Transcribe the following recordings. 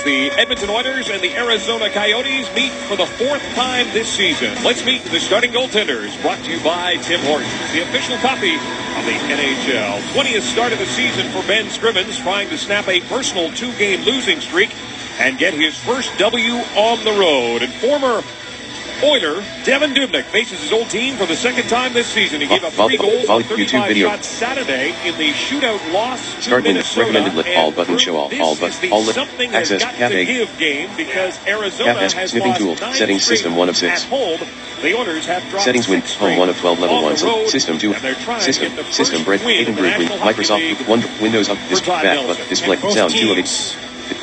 the Edmonton Oilers and the Arizona Coyotes meet for the fourth time this season. Let's meet the starting goaltenders, brought to you by Tim Hortons, the official coffee of the NHL. 20th start of the season for Ben Scrivens, trying to snap a personal two-game losing streak and get his first W on the road. And former Oiler Devin Dubnyk faces his old team for the second time this season. He gave up 3 goals on 35 shots Saturday in the shootout loss to Minnesota. Recommended lit all button show all button all lit access cafe give game because Arizona has sniffing lost tool 9 settings system 1 of 6 at home. The Oilers have dropped settings win home 1 of 12 level 1 system 2 system bread Aiden group Microsoft 1 Windows up display sound 2 of 8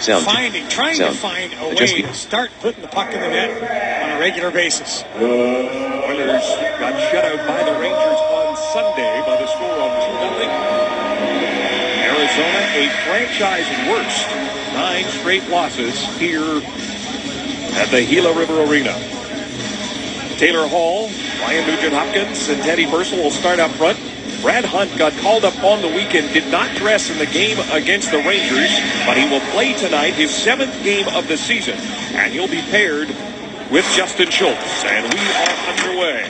sound trying to find a way to start putting the puck in the net on a regular basis. Oilers got shut out by the Rangers on Sunday by the score of 2-0. Arizona, a franchise worst 9 straight losses here at the Gila River Arena. Taylor Hall, Ryan Nugent-Hopkins, and Teddy Purcell will start up front. Brad Hunt got called up on the weekend, did not dress in the game against the Rangers, but he will play tonight, his 7th game of the season, and he'll be paired with Justin Schultz. And we are underway.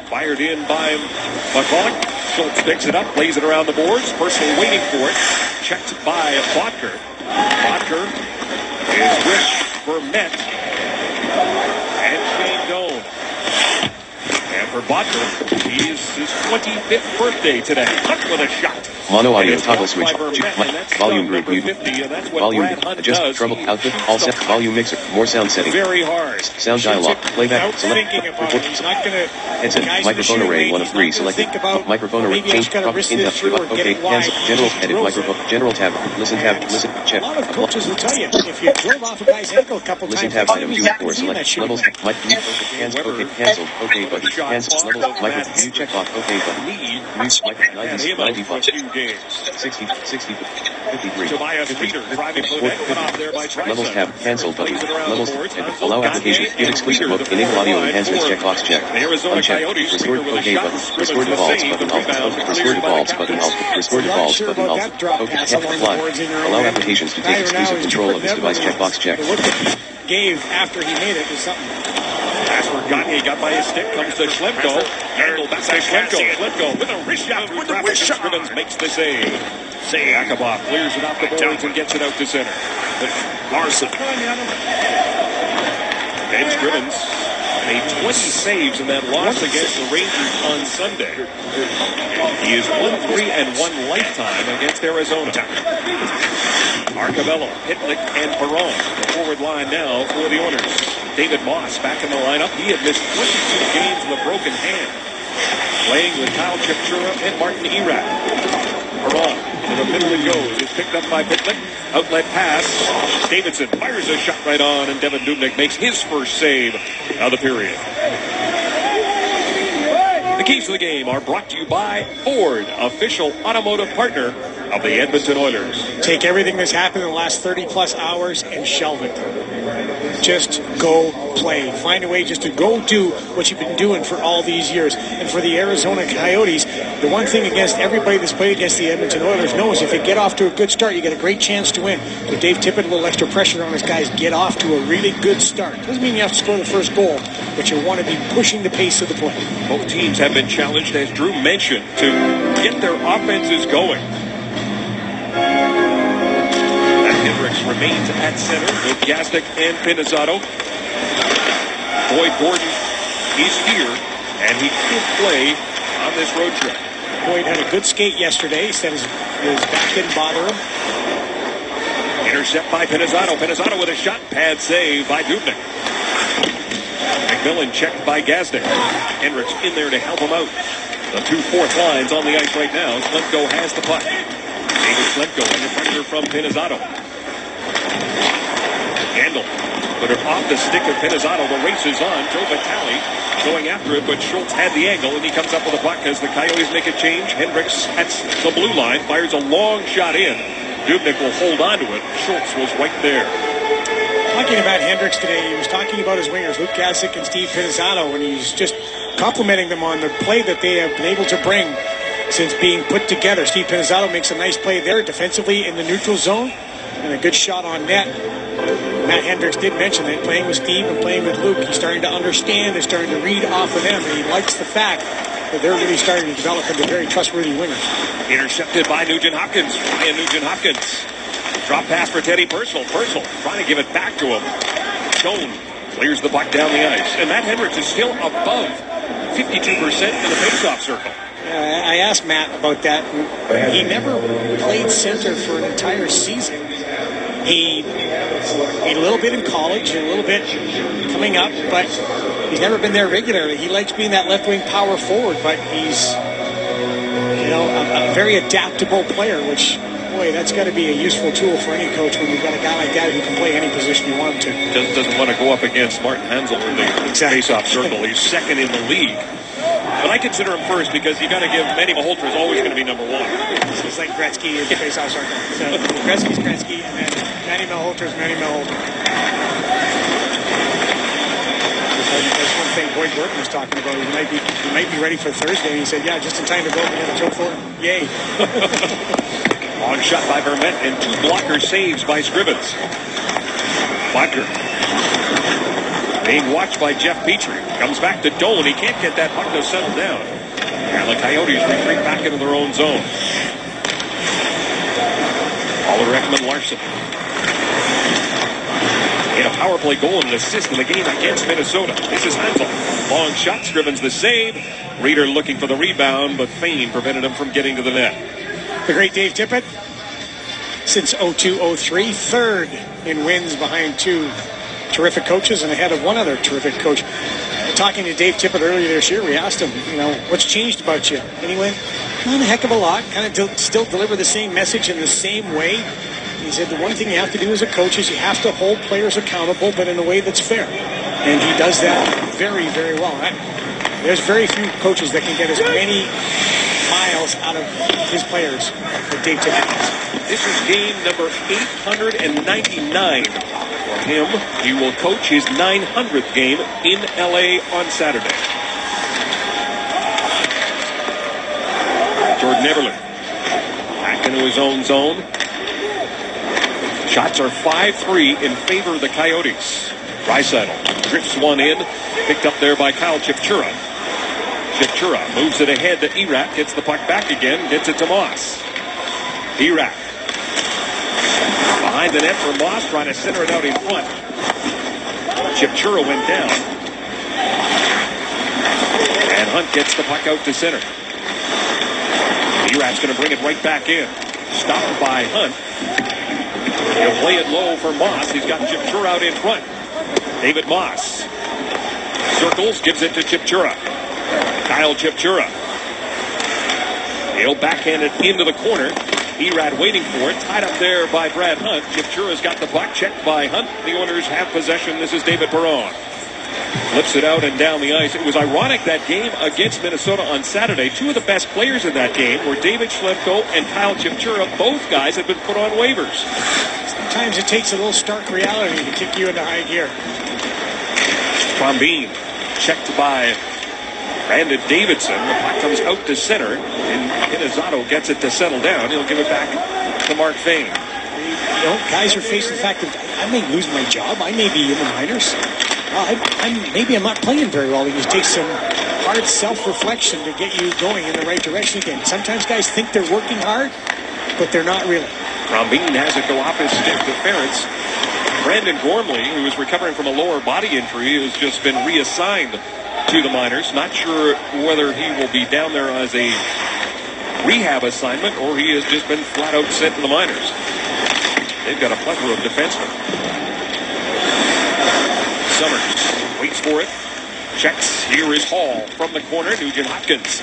Fired in by McCulloch. Schultz picks it up, plays it around the boards. Personal waiting for it. Checked by Bodker. Bodker is with Vermette and Shane Doan. And for Bodker, he is his 25th birthday today. Hunt with a shot. Mono audio toggle switch. Volume group mute. Volume adjust treble output. All set. Volume mixer. More sound setting. Very hard. Sound dialog. Playback. Select. Headset. Microphone array 1 of 3 selected. Microphone array change. Okay. Cancel. General edit microphone. General tab. Listen tab. Listen. Check. A lot of coaches will tell you if you drove off a guy's ankle a couple Listen times. tab item 2 4 select levels. Mic cancel. Okay. Cancel. Okay button. Cancel levels. Micro view check box. Okay button. Mute mic 95. 60, 53. Tobias Peter driving for the net, cut off there by Trice. Levels tab, cancel button. Levels, allow application. Give exclusive mode. Enable audio enhancements. Checkbox check. Unchecked. Restored OK button. Restored defaults button alt. Restored defaults button alt. Restored defaults button alt. OK. Apply. Allow applications to take exclusive control of this device. Checkbox check. The look that he gave after he made it was something. That's where Gagne got by his stick. Comes to Schlemko. Handle back to Schlemko. Schlemko with a wrist shot. With the wrist shot. Scrivens makes the save. Yakubov clears it off the boards and gets it out to center. Larson. Ben Scrivens made 20 saves in that loss against the Rangers on Sunday. He is 1-3-1 lifetime against Arizona. Arcavello, Pitlick, and Perron. The forward line now for the Oilers. David Moss back in the lineup. He had missed 22 games with a broken hand. Playing with Kyle Chipchura and Martin Erat. Perron to the middle it goes. It's picked up by Pitlick. Outlet pass. Davidson fires a shot right on, and Devin Dubnyk makes his first save of the period. The keys to the game are brought to you by Ford, official automotive partner of the Edmonton Oilers. Take everything that's happened in the last 30-plus hours and shelve it. Just go play. Find a way just to go do what you've been doing for all these years. And for the Arizona Coyotes, the one thing against everybody that's played against the Edmonton Oilers knows if they get off to a good start, you get a great chance to win. So Dave Tippett, a little extra pressure on his guys. Get off to a really good start. Doesn't mean you have to score the first goal, but you want to be pushing the pace of the play. Both teams have been challenged, as Drew mentioned, to get their offenses going. Hendricks remains at center with Gastic and Pinizzotto. Boyd Gordon is here, and he could play on this road trip. Boyd had a good skate yesterday. He said his back didn't bother him. Intercept by Pinizzotto. Pinizzotto with a shot. Pad save by Dubnyk. McMillan checked by Gastic. Hendricks in there to help him out. The 2 fourth lines on the ice right now. Schlemko has the puck. David Schlemko under pressure from Pinizzotto. Handle. Put it off the stick of Pinizzotto. The race is on. Joe Vitale going after it, but Schultz had the angle, and he comes up with a puck as the Coyotes make a change. Hendricks at the blue line fires a long shot in. Dubnyk will hold on to it. Schultz was right there. Talking about Hendricks today, he was talking about his wingers, Luke Gastic and Steve Pinizzotto, and he's just complimenting them on the play that they have been able to bring since being put together. Steve Pinizzotto makes a nice play there defensively in the neutral zone, and a good shot on net. Matt Hendricks did mention that playing with Steve and playing with Luke, he's starting to understand, he's starting to read off of them, and he likes the fact that they're really starting to develop into very trustworthy wingers. Intercepted by Nugent-Hopkins. Ryan Nugent-Hopkins. Drop pass for Teddy Purcell. Purcell trying to give it back to him. Stone clears the puck down the ice. And Matt Hendricks is still above 52% in the faceoff circle. I asked Matt about that. He never played center for an entire season. He played a little bit in college and a little bit coming up, but he's never been there regularly. He likes being that left-wing power forward, but he's, a very adaptable player, which, boy, that's got to be a useful tool for any coach when you've got a guy like that who can play any position you want him to. Just doesn't want to go up against Martin Hansel in the face-off circle. He's second in the league. But I consider him first because you got to give Manny Malhotra is always going to be number one. It's like Gretzky in the face-off circle. So Gretzky's Gretzky, and then Manny Malhotra is Manny Malhotra. That's one thing Boyd Burton was talking about. He might be ready for Thursday. And he said, "Yeah, just in time to go and throw for him." Yay! Long shot by Vermette and two blocker saves by Scrivens. Bodker being watched by Jeff Petrie. Comes back to Dolan. He can't get that puck to settle down. And the Coyotes retreat back into their own zone. Oliver Ekman-Larsson. In a power play goal and an assist in the game against Minnesota. This is Hansel. Long shot. Scrivens the save. Reeder looking for the rebound, but Fane prevented him from getting to the net. The great Dave Tippett, since 02-03, third in wins behind two terrific coaches and ahead of one other terrific coach. Talking to Dave Tippett earlier this year, we asked him, what's changed about you? And he went, not a heck of a lot. Kind of still deliver the same message in the same way. He said the one thing you have to do as a coach is you have to hold players accountable, but in a way that's fair. And he does that very, very well. There's very few coaches that can get as many miles out of his players that Dave Tippett does. This is game number 899 for him. He will coach his 900th game in LA on Saturday. Jordan Eberle back into his own zone. Shots are 5-3 in favor of the Coyotes. Draisaitl drifts one in, picked up there by Kyle Chipchura. Chipchura moves it ahead to Erat, gets the puck back again, gets it to Moss. Erat behind the net for Moss, trying to center it out in front. Chipchura went down. And Hunt gets the puck out to center. Erat's going to bring it right back in. Stopped by Hunt. He'll play it low for Moss. He's got Chipchura out in front. David Moss circles, gives it to Chipchura. Kyle Chipchura. He'll backhand it into the corner. Erat waiting for it. Tied up there by Brad Hunt. Chipchura's got the puck. Checked by Hunt. The Oilers have possession. This is David Perron. Flips it out and down the ice. It was ironic that game against Minnesota on Saturday. Two of the best players in that game were David Schlemko and Kyle Chipchura. Both guys had been put on waivers. Sometimes it takes a little stark reality to kick you into high gear. Trombine checked by Brandon Davidson. The puck comes out to center, and Pinizzotto gets it to settle down. He'll give it back to Mark Fane. Guys are facing the fact that I may lose my job. I may be in the minors. Maybe I'm not playing very well. It just takes some hard self-reflection to get you going in the right direction again. Sometimes guys think they're working hard, but they're not really. Trombine has it go off his stick to Ferentz. Brandon Gormley, who is recovering from a lower body injury, has just been reassigned to the minors. Not sure whether he will be down there as a rehab assignment or he has just been flat out sent to the minors. They've got a plethora of defensemen. Summers waits for it. Checks. Here is Hall from the corner. Nugent-Hopkins.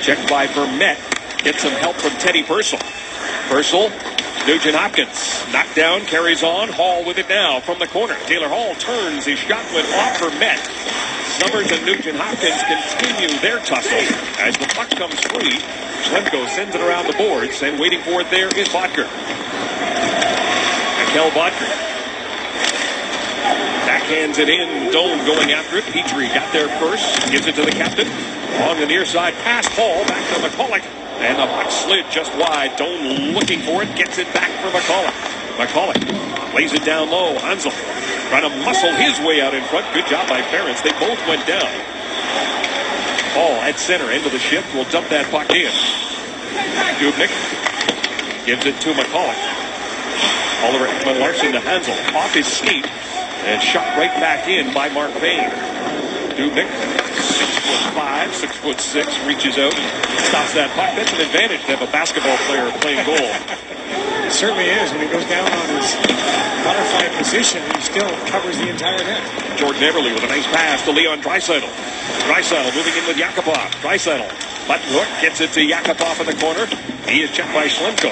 Checked by Vermette. Gets some help from Teddy Purcell. Purcell. Nugent-Hopkins. Knocked down. Carries on. Hall with it now from the corner. Taylor Hall turns. His shot went off Vermette. Summers and Nugent-Hopkins continue their tussle as the puck comes free. Schlemko sends it around the boards, and waiting for it there is Bodker. Mikkel Bodker backhands it in. Doan going after it. Petrie got there first. Gives it to the captain. Along the near side, past Hall. Back to McCulloch. And the puck slid just wide. Doan looking for it. Gets it back for McCulloch. McCulloch Lays it down low. Hansel trying to muscle his way out in front. Good job by Ferentz. They both went down. Ball at center. End of the shift. Will dump that puck in. Dubnyk gives it to McCulloch. Oliver Ekman-Larsson to Hansel. Off his skate. And shot right back in by Mark Payne. Dubnyk, 6'5", 6'6", reaches out and stops that puck. That's an advantage to have a basketball player playing goal. It certainly is. When he goes down on his butterfly position, he still covers the entire net. Jordan Eberle with a nice pass to Leon Draisaitl. Draisaitl moving in with Yakupov. Draisaitl, button hook, gets it to Yakupov in the corner. He is checked by Schlemko.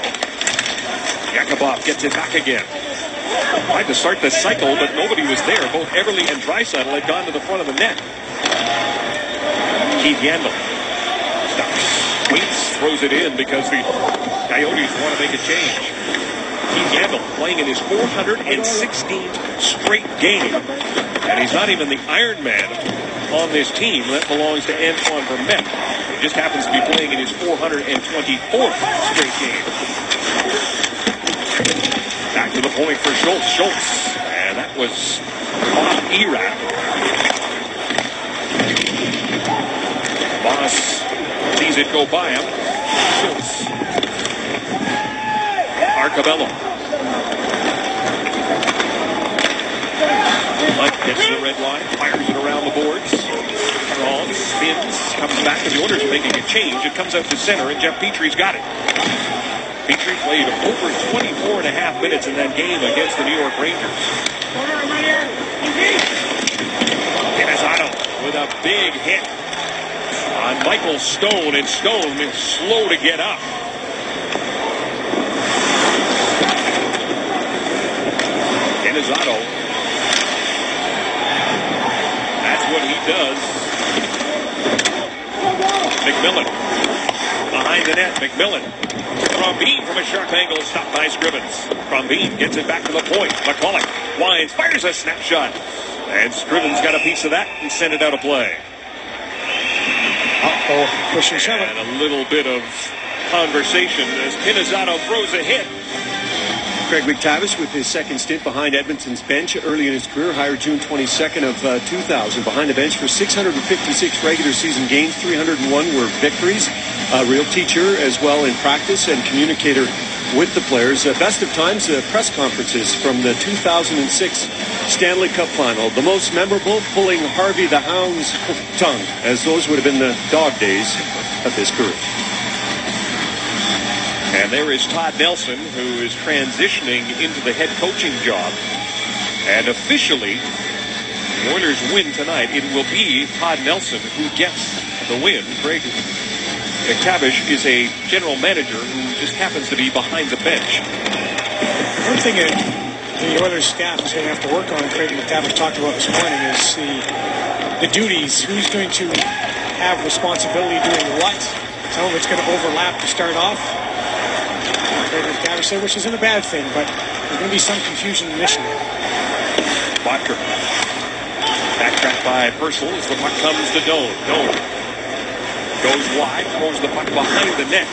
Yakupov gets it back again. Tried to start the cycle, but nobody was there. Both Eberle and Draisaitl had gone to the front of the net. Keith Yandel stops, waits, throws it in because the Coyotes want to make a change. Keith Yandel playing in his 416th straight game, and he's not even the Iron Man on this team. That belongs to Antoine Vermette. He just happens to be playing in his 424th straight game. Back to the point for Schultz. Schultz. And that was off Erat. Moss sees it go by him. Schultz. Arcabello. Mike gets to the red line. Fires it around the boards. Draws. Spins. Comes back to the Oilers making a change. It comes out to center and Jeff Petrie's got it. Petrie played over 24 and a half minutes in that game against the New York Rangers. Pinizzotto with a big hit on Michael Stone, and Stone is slow to get up. Pinizzotto. That's what he does. McMillan. Behind the net, McMillan. Crombeen from a sharp angle, stopped by Scrivens. Crombeen gets it back to the point. McCulloch winds, fires a snapshot. And Scrivens got a piece of that and sent it out of play. Push and shove it. And a little bit of conversation as Pinizzotto throws a hit. Craig McTavish with his second stint behind Edmonton's bench early in his career, hired June 22nd of 2000. Behind the bench for 656 regular season games, 301 were victories. A real teacher as well in practice and communicator with the players. Best of times, press conferences from the 2006 Stanley Cup Final. The most memorable, pulling Harvey the Hound's tongue, as those would have been the dog days of his career. And there is Todd Nelson, who is transitioning into the head coaching job. And officially, the Oilers win tonight. It will be Todd Nelson who gets the win. Craig McTavish is a general manager who just happens to be behind the bench. One thing that the Oilers staff is going to have to work on, Craig McTavish talked about this morning, is the duties. Who's going to have responsibility doing what? Some of it's going to overlap to start off. Craig McTavish said, which isn't a bad thing, but there's going to be some confusion initially. Bodker. Backtracked by Purcell as the puck comes to Doan. Doan goes wide, throws the puck behind the net.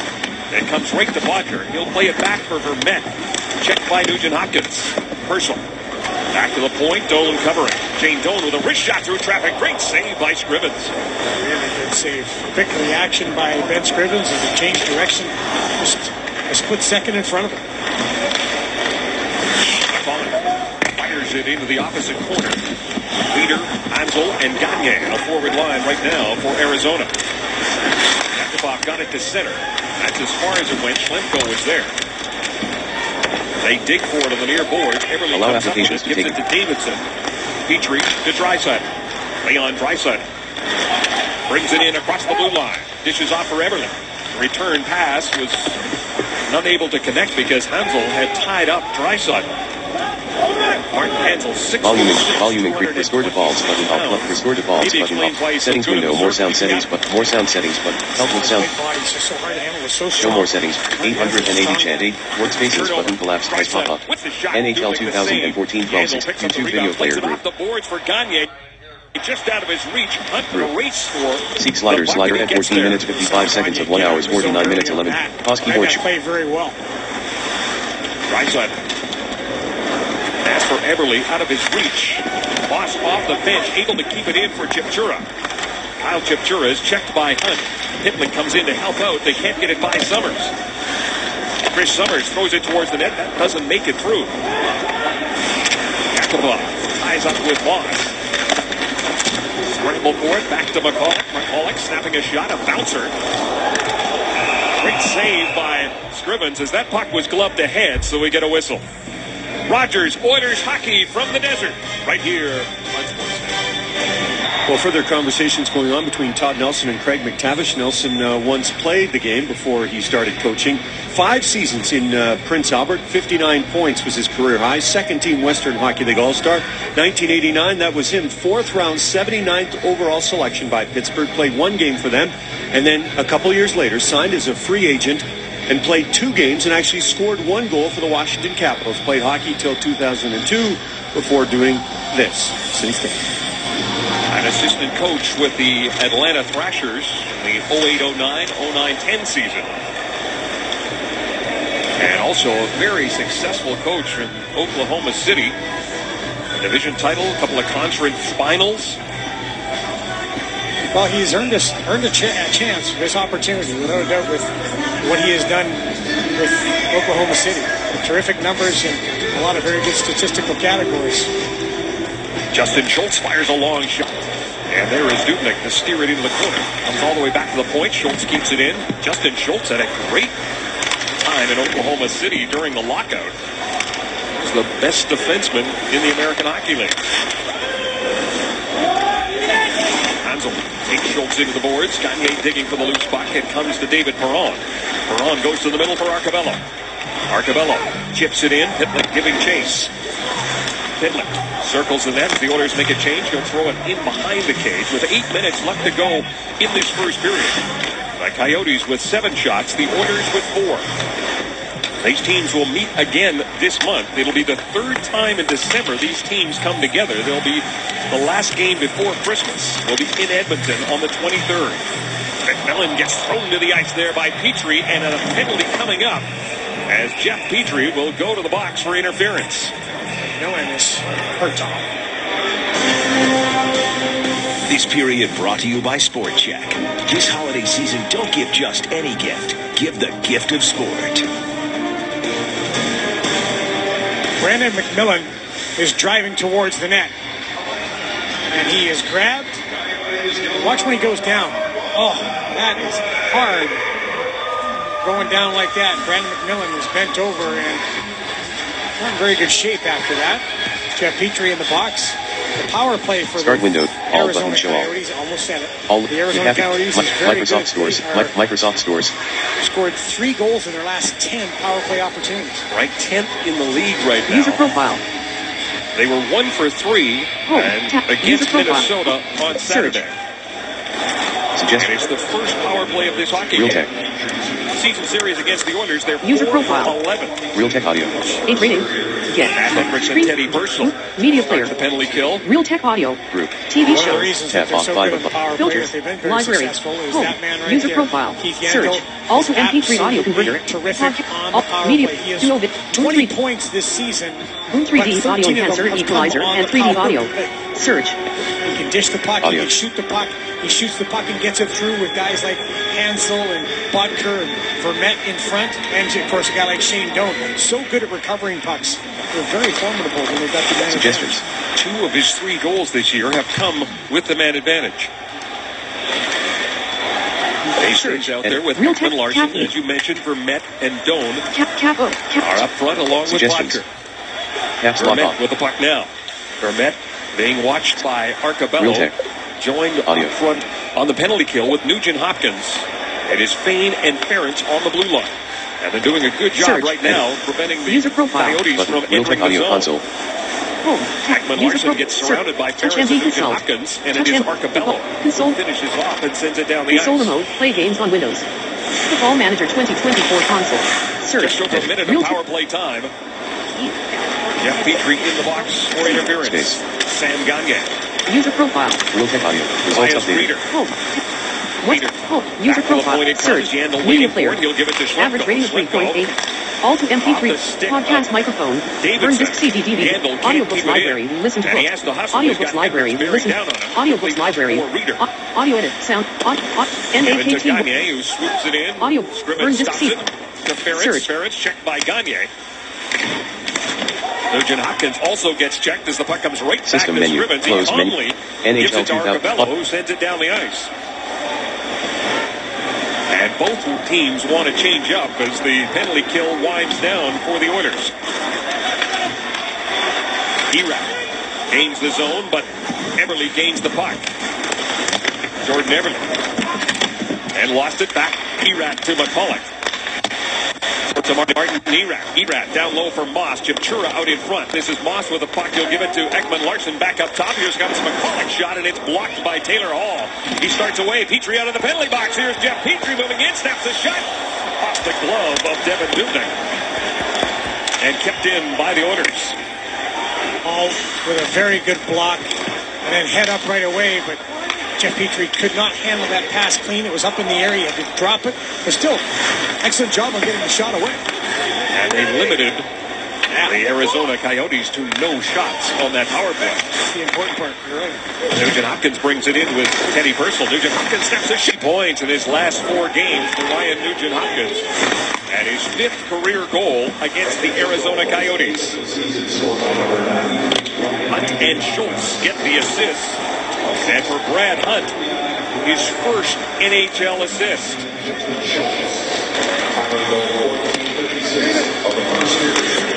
It comes right to Bodker. He'll play it back for Vermette. Checked by Nugent-Hopkins. Purcell. Back to the point. Doan covering. Jane Doan with a wrist shot through traffic. Great save by Scrivens. Really good save. Quick reaction by Ben Scrivens as he changed direction. Just a split second in front of him. Fires it into the opposite corner. Leader, Hansel, and Gagne on a forward line right now for Arizona. Yakupov got it to center. That's as far as it went. Schlemko was there. They dig for it on the near boards. Eberle comes up with it, gives it to Davidson. Petrie to Draisaitl. Leon Draisaitl brings it in across the blue line. Dishes off for Eberle. Return pass was unable to connect because Hansel had tied up Draisaitl. Martin Hansel, 6 Volume increase. Restore defaults button off. Restore defaults button off. Settings window. More sound settings button. More sound settings button. Help with sound. Show more settings. 880 chant 8. Workspaces button. Collapse twice pop up. NHL 2014 12 YouTube video player group. The boards for Gagne. Just out of his reach. Hunt for a race for. Seek slider at 14 minutes 55 seconds of 1 hour 49 minutes 11. Pause keyboard. Played very well. Draisaitl. Pass for Eberle out of his reach. Moss off the bench, able to keep it in for Chipchura. Kyle Chipchura is checked by Hunt. Pitlick comes in to help out. They can't get it by Summers. Chris Summers throws it towards the net. That doesn't make it through. Yakupov ties up with Moss. Scramble for it. Back to McCulloch. McCulloch snapping a shot. A bouncer. Great save by Scrivens as that puck was gloved ahead, so we get a whistle. Rogers, Oilers hockey from the desert, right here on Sportsnet. Well, further conversations going on between Todd Nelson and Craig McTavish. Nelson once played the game before he started coaching. 5 seasons in Prince Albert. 59 points was his career high. Second-team Western Hockey League All-Star. 1989, that was him. 4th round, 79th overall selection by Pittsburgh. Played 1 game for them. And then a couple years later, signed as a free agent and played 2 games and actually scored 1 goal for the Washington Capitals. Played hockey till 2002 before doing this since then. An assistant coach with the Atlanta Thrashers in the 08-09, 09-10 season. And also a very successful coach in Oklahoma City. A division title, a couple of conference finals. Well, he's earned a chance, this opportunity, without a doubt, with what he has done with Oklahoma City. Terrific numbers and a lot of very good statistical categories. Justin Schultz fires a long shot. And there is Dubnyk to steer it into the corner. Comes all the way back to the point. Schultz keeps it in. Justin Schultz had a great time in Oklahoma City during the lockout. He's the best defenseman in the American Hockey League. Hansel takes Schultz into the boards. Gagne digging for the loose puck. It comes to David Perron. Perron goes to the middle for Arcabello. Arcabello chips it in. Pitlick giving chase. Pitlick circles the net. The Oilers make a change. He'll throw it in behind the cage with 8 minutes left to go in this first period. The Coyotes with 7 shots. The Oilers with 4. These teams will meet again this month. It'll be the 3rd time in December these teams come together. They'll be the last game before Christmas. Will be in Edmonton on the 23rd. McMillan gets thrown to the ice there by Petrie, and a penalty coming up as Jeff Petrie will go to the box for interference. No, and this hurt Tom. This period brought to you by Sport Check. This holiday season, don't give just any gift. Give the gift of sport. Brandon McMillan is driving towards the net. And he is grabbed. Watch when he goes down. Oh, that is hard. Going down like that. Brandon McMillan is bent over and not in very good shape after that. Jeff Petrie in the box. The power play for Start the window. All Arizona button show all. Coyotes. Almost said it. All the Arizona Coyotes is very Microsoft good. Stores. Microsoft Stores. Scored 3 goals in their last 10 power play opportunities. Right 10th in the league right now. User profile. They were 1 for 3 and against Minnesota on Saturday. And it's the first power play of this hockey game. Season series against the Oilers. They're 4 for 11. Real Tech Audio. 8 rating. Get. Matt Hendricks and Teddy Purcell. Media player. The penalty kill. Real Tech Audio. Group. TV One of the shows. reasons that they're so good at the power Filters. players, they've been very Library. successful, is Home. that man right User there. profile. Keith Yandel, Search. Also MP3 audio converter. Terrific on the power Media. play. He has Duo-bit. 20 points this season. Boom 3D audio enhancer, equalizer, and 3D audio. Search. He can dish the puck. He can shoot the puck. He shoots the puck and gets it through with guys like Hansel and Bodker and Vermette in front. And, of course, a guy like Shane Doan. So good at recovering pucks. They're very formidable when they've got the man Suggestions. advantage. 2 of his 3 goals this year have come with the man advantage. Hastings out there with Ekman Larson, as you mentioned, Vermette and Doan are up front along with Bodker. Vermette with the puck now. Vermette being watched by Arcabello. Joined up front on the penalty kill with Nugent Hopkins. It is Fane and Ferentz on the blue line. And they're doing a good job right now preventing the Coyotes from entering the zone. Ekman Larson gets surrounded by Ferentz and Nugent Hopkins, and it is Arcabello who finishes off and sends it down the ice. Console mode. Play games on Windows. Football Manager 2024 console. Search. Just over a minute of power play time. Jeff Petrie in the box for interference. Sam Gagne. User profile. Real Tech Audio. Results updated. Home. What? Home. User profile. Search. Media player. He'll give it to Schlemko. Average rating of 3.8. All to MP3. Off the stick Podcast of microphone. Davidson. Burn disc CD DVD. Handle can't Audiobooks keep it library. in. Listen to And he books. has to hustle. He's Audiobooks got library. Edmonton Listen. bearing down on him. Audiobooks library. Or reader. Audio edit. Sound. Given to NAKT. Gagne, who swoops it in. Audio. Scrimmage Burn disc stops CD. it to Ferretz. Search. Ferretz checked by Gagne. Nugent Hopkins also gets checked as the puck comes right System back to menu. Scrimmage. He Close menu. calmly NHL gives it to 2000. Arcabello, who sends it down the ice. And both teams want to change up as the penalty kill winds down for the Oilers. Erat gains the zone, but Eberle gains the puck. Jordan Eberle. And lost it back. Erat to McCulloch. To Martin Erat down low for Moss. Chipchura out in front. This is Moss with the puck. He'll give it to Ekman Larsson back up top. Here's comes McCulloch shot, and it's blocked by Taylor Hall. He starts away. Petrie out of the penalty box. Here's Jeff Petrie moving in. Snaps the shot. Off the glove of Devin Dubnyk. And kept in by the Oilers. Hall with a very good block. And then head up right away, but Jeff Petrie could not handle that pass clean. It was up in the area. He had to drop it. But still, excellent job on getting the shot away. And they limited the Arizona Coyotes to no shots on that power play. That's the important part. You're right. Nugent Hopkins brings it in with Teddy Purcell. Nugent Hopkins snaps a shot. Points in his last 4 games for Ryan Nugent Hopkins. And his 5th career goal against the Arizona Coyotes. Hunt and Schultz get the assists. And for Brad Hunt, his first NHL assist.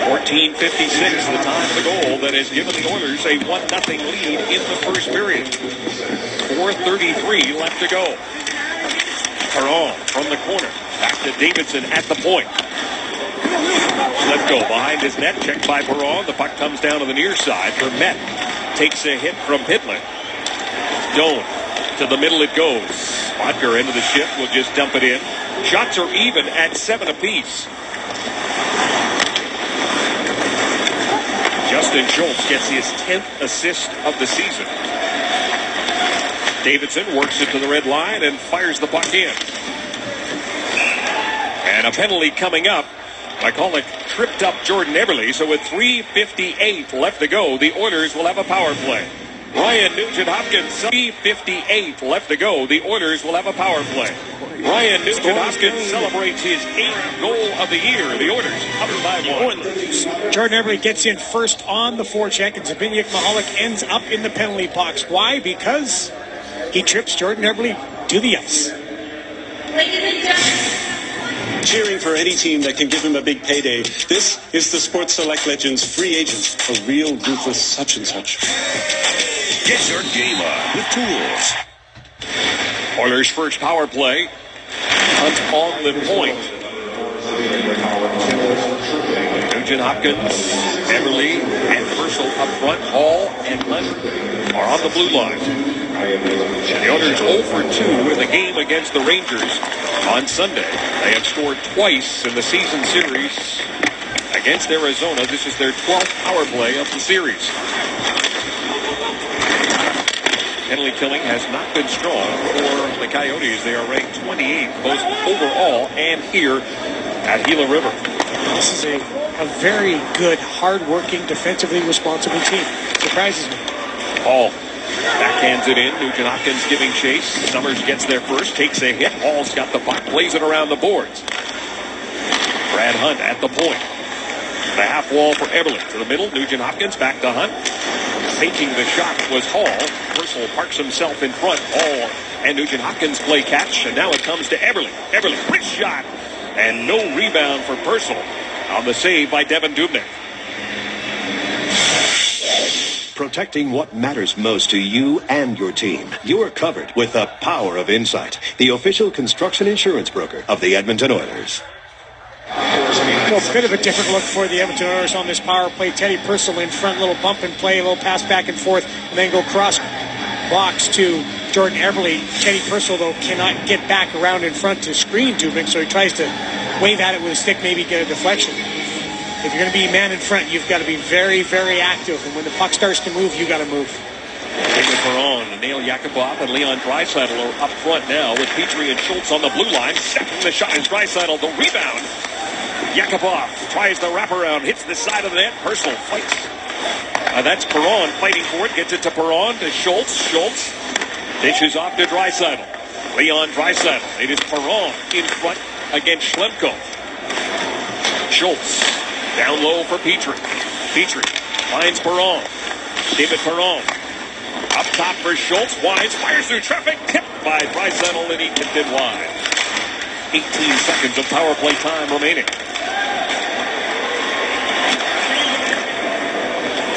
14:56, the time of the goal that has given the Oilers a 1-0 lead in the first period. 4:33 left to go. Perron from the corner. Back to Davidson at the point. Let go behind his net. Checked by Perron. The puck comes down to the near side. Vermette takes a hit from Pitlick. Doan to the middle it goes. Bodker into the shift will just dump it in. Shots are even at 7 apiece. Justin Schultz gets his 10th assist of the season. Davidson works it to the red line and fires the puck in. And a penalty coming up. McCulloch tripped up Jordan Eberle, so with 3:58 left to go, the Oilers will have a power play. Ryan Nugent Hopkins, 3:58 left to go. The Oilers will have a power play. Ryan Nugent Hopkins celebrates his 8th goal of the year. The Oilers up by 1. Jordan Eberle gets in first on the forecheck, and Zbigniew Michalek ends up in the penalty box. Why? Because he trips Jordan Eberle to the ice. Cheering for any team that can give him a big payday. This is the Sports Select Legends free agent, a real ruthless such and such. Get your game on with tools. Oilers' first power play. Hunt on the point. Nugent Hopkins, Eberle, and Purcell up front. Hall and Hunt are on the blue line. The Oilers 0 for 2 in the game against the Rangers on Sunday. They have scored twice in the season series against Arizona. This is their 12th power play of the series. Penalty killing has not been strong for the Coyotes. They are ranked 28th both overall and here at Gila River. This is a very good, hard-working, defensively responsible team. Surprises me. Hall backhands it in. Nugent Hopkins giving chase. Summers gets there first, takes a hit. Hall's got the puck, plays it around the boards. Brad Hunt at the point. The half wall for Eberle. To the middle, Nugent Hopkins back to Hunt. Faking the shot was Hall. Purcell parks himself in front. Hall and Nugent Hopkins play catch, and now it comes to Eberle. Eberle, quick shot, and no rebound for Purcell on the save by Devin Dubnyk. Protecting what matters most to you and your team. You are covered with the power of Insight, the official construction insurance broker of the Edmonton Oilers. Well, a bit of a different look for the Edmonton Oilers on this power play. Teddy Purcell in front, little bump and play, a little pass back and forth, and then go cross box to Jordan Eberle. Teddy Purcell, though, cannot get back around in front to screen Dubnyk, so he tries to wave at it with a stick, maybe get a deflection. If you're going to be man in front, you've got to be very, very active. And when the puck starts to move, you got to move. David Perron, Nail Yakupov, and Leon Draisaitl are up front now with Petrie and Schultz on the blue line. Second the shot is Draisaitl. The rebound Yakupov tries the wraparound, hits the side of the net. Purcell fights. That's Perron fighting for it. Gets it to Perron, to Schultz. Schultz dishes off to Draisaitl. Leon Draisaitl. It is Perron in front against Schlemko. Schultz down low for Petrie. Petrie finds Perron. David Perron. Up top for Schultz. Wise fires through traffic. Tipped by Draisaitl, and he tipped it wide. 18 seconds of power play time remaining.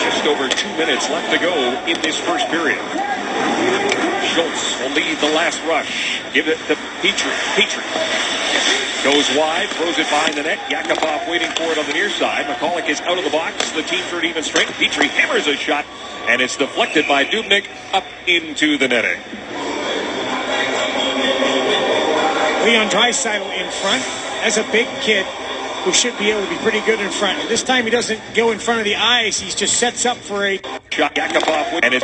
Just over 2 minutes left to go in this first period. Schultz will lead the last rush. Give it to Petrie. Petrie goes wide, throws it behind the net. Yakupov waiting for it on the near side. McCulloch is out of the box. The team third even strength. Petrie hammers a shot, and it's deflected by Dubnyk up into the netting. Leon Draisaitl in front. As a big kid who should be able to be pretty good in front. And this time he doesn't go in front of the ice. He just sets up for a shot. Yakupov, and it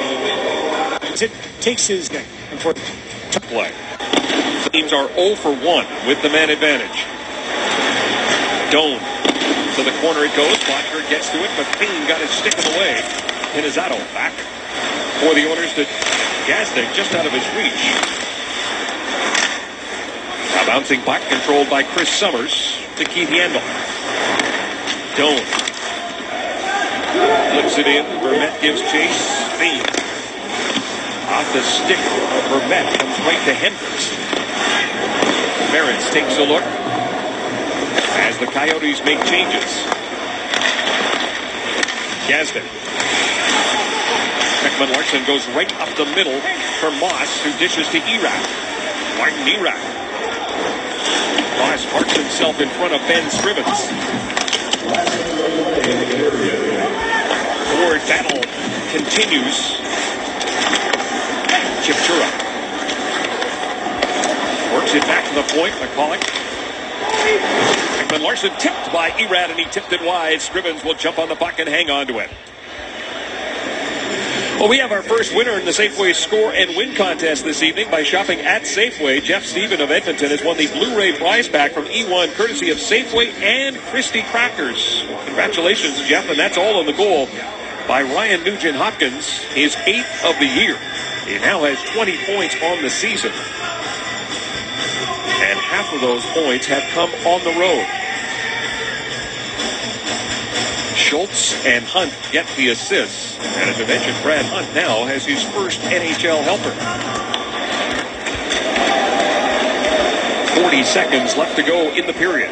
takes his neck for play. Teams are 0 for 1 with the man advantage. Doan to the corner it goes. Botker gets to it, but Payne got his stick in the way. Pinizato back for the Oilers to Gazdic, just out of his reach. A bouncing puck controlled by Chris Summers to Keith Yandel. Doan flips it in. Vermette gives chase. Payne off the stick of Vermette, comes right to Hendricks. Merritz takes a look as the Coyotes make changes. Gazdic. Ekman Larsson goes right up the middle for Moss, who dishes to Erat. Martin Erat. Moss parks himself in front of Ben Scrivens. Forward battle continues. Chipchura works it back to the point. McCulloch. Ekman Larsson tipped by Erat, and he tipped it wide. Scrivens will jump on the puck and hang on to it. Well, we have our first winner in the Safeway Score and Win contest this evening by shopping at Safeway. Jeff Stephen of Edmonton has won the Blu-ray prize pack from E1, courtesy of Safeway and Christie Crackers. Congratulations, Jeff, and that's all on the goal by Ryan Nugent-Hopkins, his 8th of the year. He now has 20 points on the season. And half of those points have come on the road. Schultz and Hunt get the assists. And as I mentioned, Brad Hunt now has his first NHL helper. 40 seconds left to go in the period.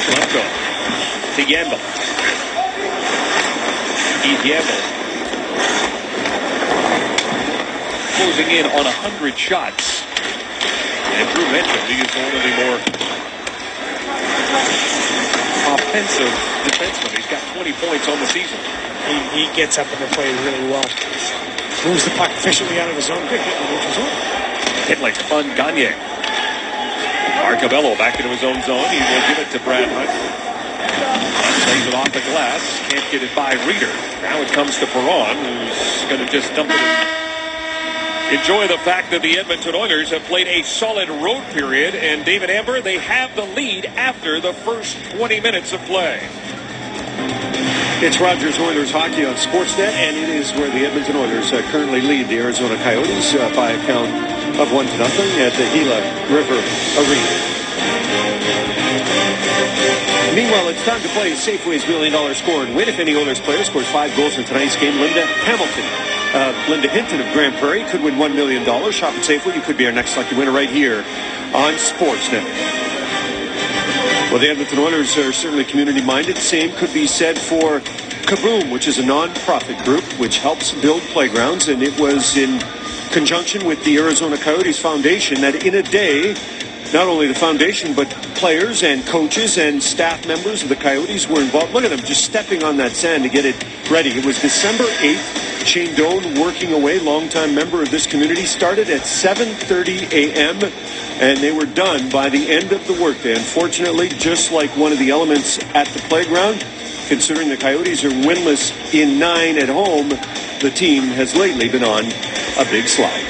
Schlemko to Yandel. Keith Yandel closing in on 100 shots. And Drew mentioned he is one of the more offensive defensemen. He's got 20 points on the season. He gets up in the play really well. Moves the puck efficiently out of his own. Hitlick on Gagne. Arcabello back into his own zone. He will give it to Brad Hunt. Hunt lays it off the glass. Can't get it by Reeder. Now it comes to Perron, who's going to just dump it in. Enjoy the fact that the Edmonton Oilers have played a solid road period, and David Amber, they have the lead after the first 20 minutes of play. It's Rogers Oilers hockey on Sportsnet, and it is where the Edmonton Oilers currently lead the Arizona Coyotes by a count of 1-0 at the Gila River Arena. Meanwhile, it's time to play Safeway's $1 million score and win. If any Oilers player scores 5 goals in tonight's game, Linda Hinton of Grand Prairie could win $1 million. Shop at Safeway. You could be our next lucky winner right here on Sportsnet. Well, the Edmonton Oilers are certainly community-minded. Same could be said for Kaboom, which is a non-profit group which helps build playgrounds. And it was in conjunction with the Arizona Coyotes Foundation that in a day, not only the foundation, but players and coaches and staff members of the Coyotes were involved. Look at them just stepping on that sand to get it ready. It was December 8th. Shane Doan, working away, longtime member of this community, started at 7:30 a.m. and they were done by the end of the workday. Unfortunately, just like one of the elements at the playground, considering the Coyotes are winless in 9 at home, the team has lately been on a big slide.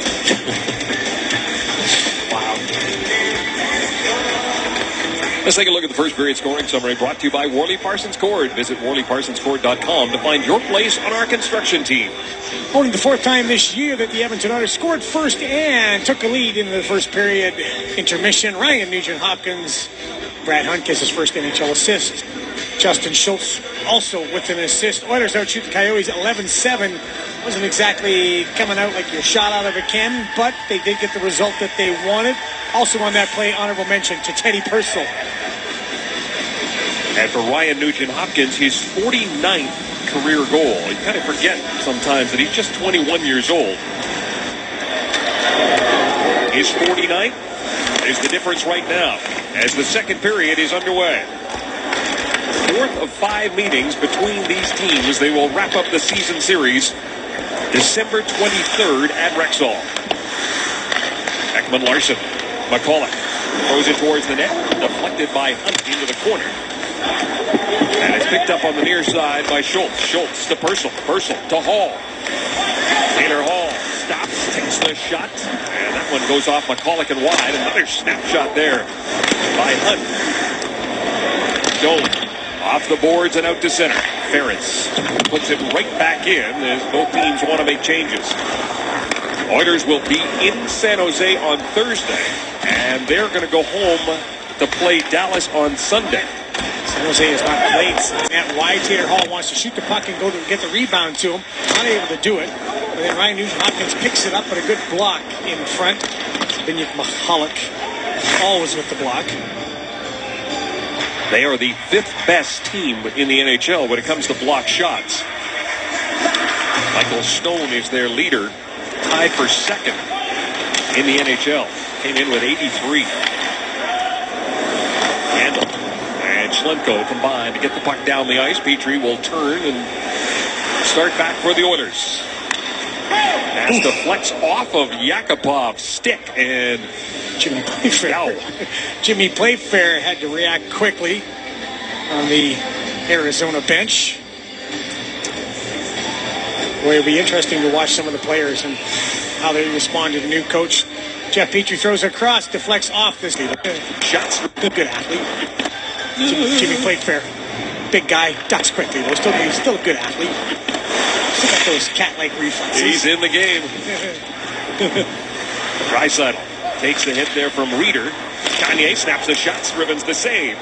Let's take a look at the first period scoring summary brought to you by Worley Parsons Cord. Visit WorleyParsonsCord.com to find your place on our construction team. Only the fourth time this year that the Edmonton Oilers scored first and took a lead into the first period. Intermission, Ryan Nugent-Hopkins. Brad Hunt gets his first NHL assist. Justin Schultz also with an assist. Oilers outshoot the Coyotes 11-7. Wasn't exactly coming out like you're shot out of a cannon, but they did get the result that they wanted. Also on that play, honorable mention to Teddy Purcell. And for Ryan Nugent-Hopkins, his 49th career goal. You kind of forget sometimes that he's just 21 years old. His 49th is the difference right now as the second period is underway. Fourth of 5 meetings between these teams. They will wrap up the season series December 23rd at Rexall. Ekman-Larsson. McCulloch throws it towards the net. Deflected by Hunt into the corner. And it's picked up on the near side by Schultz. Schultz to Purcell. Purcell to Hall. Taylor Hall stops, takes the shot. And that one goes off McCulloch and wide. Another snapshot there by Hunt. Jones off the boards and out to center. Ferentz puts it right back in as both teams want to make changes. Oilers will be in San Jose on Thursday, and they're going to go home to play Dallas on Sunday. San Jose has not played since that. Why Taylor Hall wants to shoot the puck and go to get the rebound to him. Not able to do it. But then Ryan Nugent-Hopkins picks it up, but a good block in front. Biniak Mahalik always with the block. They are the 5th best team in the NHL when it comes to block shots. Michael Stone is their leader, tied for second in the NHL. Came in with 83. And Schlemko combined to get the puck down the ice. Petrie will turn and start back for the Oilers. Has to flex off of Yakupov's stick, and Jimmy Playfair had to react quickly on the Arizona bench. Boy, it'll be interesting to watch some of the players and how they respond to the new coach. Jeff Petrie throws across, deflects off this shots. Good athlete. Jimmy Playfair, big guy, ducks quickly. He's still a good athlete. Still got those cat-like reflexes. He's in the game. Draisaitl takes the hit there from Reeder. Gagne snaps the shot. Scrivens the save.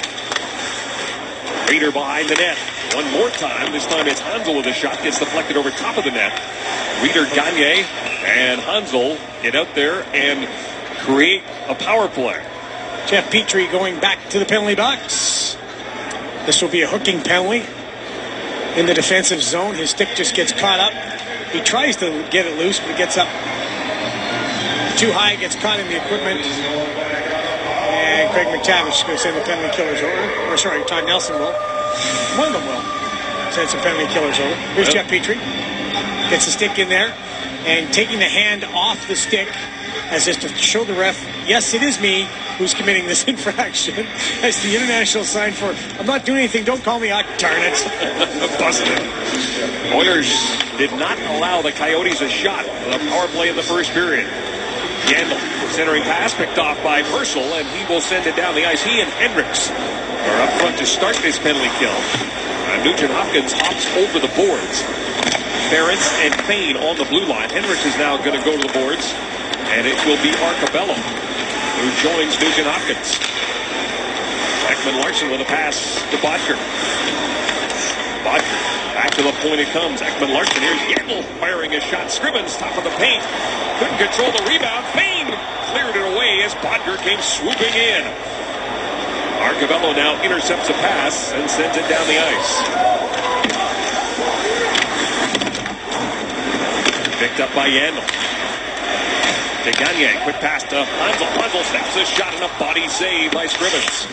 Reeder behind the net. One more time. This time it's Hansel with a shot. Gets deflected over top of the net. Reeder, Gagne, and Hansel get out there and create a power play. Jeff Petrie going back to the penalty box. This will be a hooking penalty in the defensive zone. His stick just gets caught up. He tries to get it loose, but it gets up too high, gets caught in the equipment. And Craig McTavish is going to send the penalty killers over. Or sorry, Todd Nelson will. One of them will send some penalty killers over. Here's Jeff Petrie. Gets the stick in there and taking the hand off the stick as if to show the ref, yes, it is me who's committing this infraction. As the international sign for, I'm not doing anything, don't call me out, darn it. Busted. Oilers did not allow the Coyotes a shot on a power play in the first period. Yandel, centering pass picked off by Purcell, and he will send it down the ice. He and Hendricks are up front to start this penalty kill. Nugent-Hopkins hops over the boards. Ferentz and Fane on the blue line. Hendricks is now going to go to the boards, and it will be Arcabello who joins Nugent-Hopkins. Ekman-Larsson with a pass to Bodker. Bodker back to the point it comes. Ekman-Larsson, here's Yandel firing a shot. Scrivens top of the paint. Couldn't control the rebound. Fane cleared it away as Bodker came swooping in. Arcabello now intercepts a pass and sends it down the ice. Picked up by Yandel. To Gagne, quick pass to Hansel. Hansel snaps a shot and a body save by Scrivens.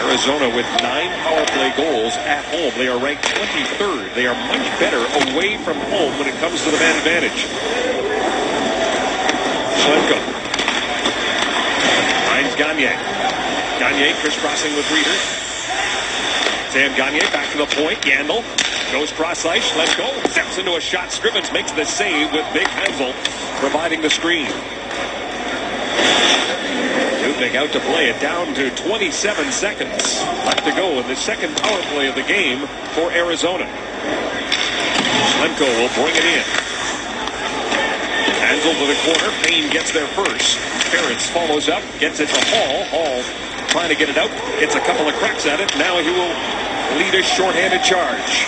Arizona with 9 power play goals at home. They are ranked 23rd. They are much better away from home when it comes to the man advantage. Schlemko finds Gagne. Gagne crisscrossing with Reeder. Sam Gagne back to the point. Yandel goes cross ice. Schlemko steps into a shot. Scrivens makes the save with Big Hansel providing the screen. Dubnyk out to play it down to 27 seconds left to go in the second power play of the game for Arizona. Schlemko will bring it in. Hansel to the corner. Payne gets there first. Ferentz follows up, gets it to Hall. Hall trying to get it out. Gets a couple of cracks at it. Now he will lead a shorthanded charge.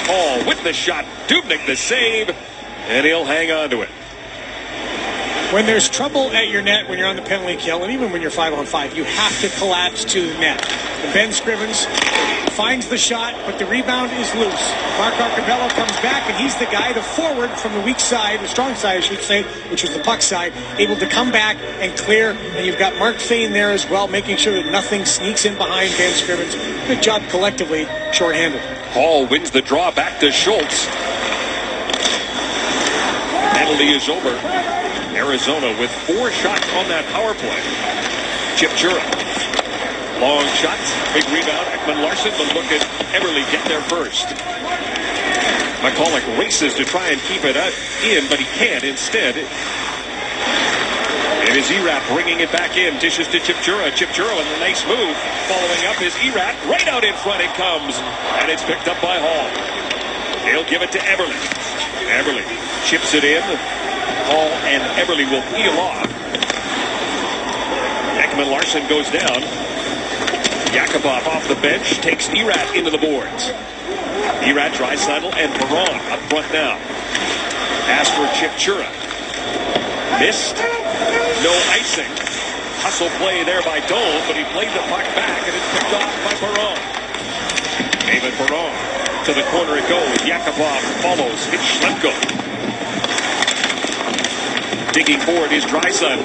Hall with the shot. Dubnyk the save. And he'll hang on to it. When there's trouble at your net when you're on the penalty kill, and even when you're 5-on-5, you have to collapse to the net. And Ben Scrivens finds the shot, but the rebound is loose. Mark Arcabello comes back, and he's the guy, the forward from the weak side, the strong side, I should say, which was the puck side, able to come back and clear. And you've got Mark Fane there as well, making sure that nothing sneaks in behind Ben Scrivens. Good job collectively, shorthanded. Hall wins the draw back to Schultz. Penalty is over. Arizona with 4 shots on that power play. Chipchura. Long shots. Big rebound. Ekman Larson, but look at Everly get there first. McCulloch races to try and keep it in, but he can't. Instead, it is Erat bringing it back in. Dishes to Chipchura. Chipchura with a nice move. Following up is Erat. Right out in front it comes. And it's picked up by Hall. He'll give it to Everly. Everly chips it in. Hall and Everly will peel off. Ekman Larson goes down. Yakupov off the bench takes Erat into the boards. Erat, Draisaitl, and Perron up front now. Pass for Chipchura. Missed. No icing. Hustle play there by Doan, but he played the puck back and it's picked off by Perron. David Perron. To the corner it goes. Yakupov follows. It's Schlemko. Digging forward is Draisaitl.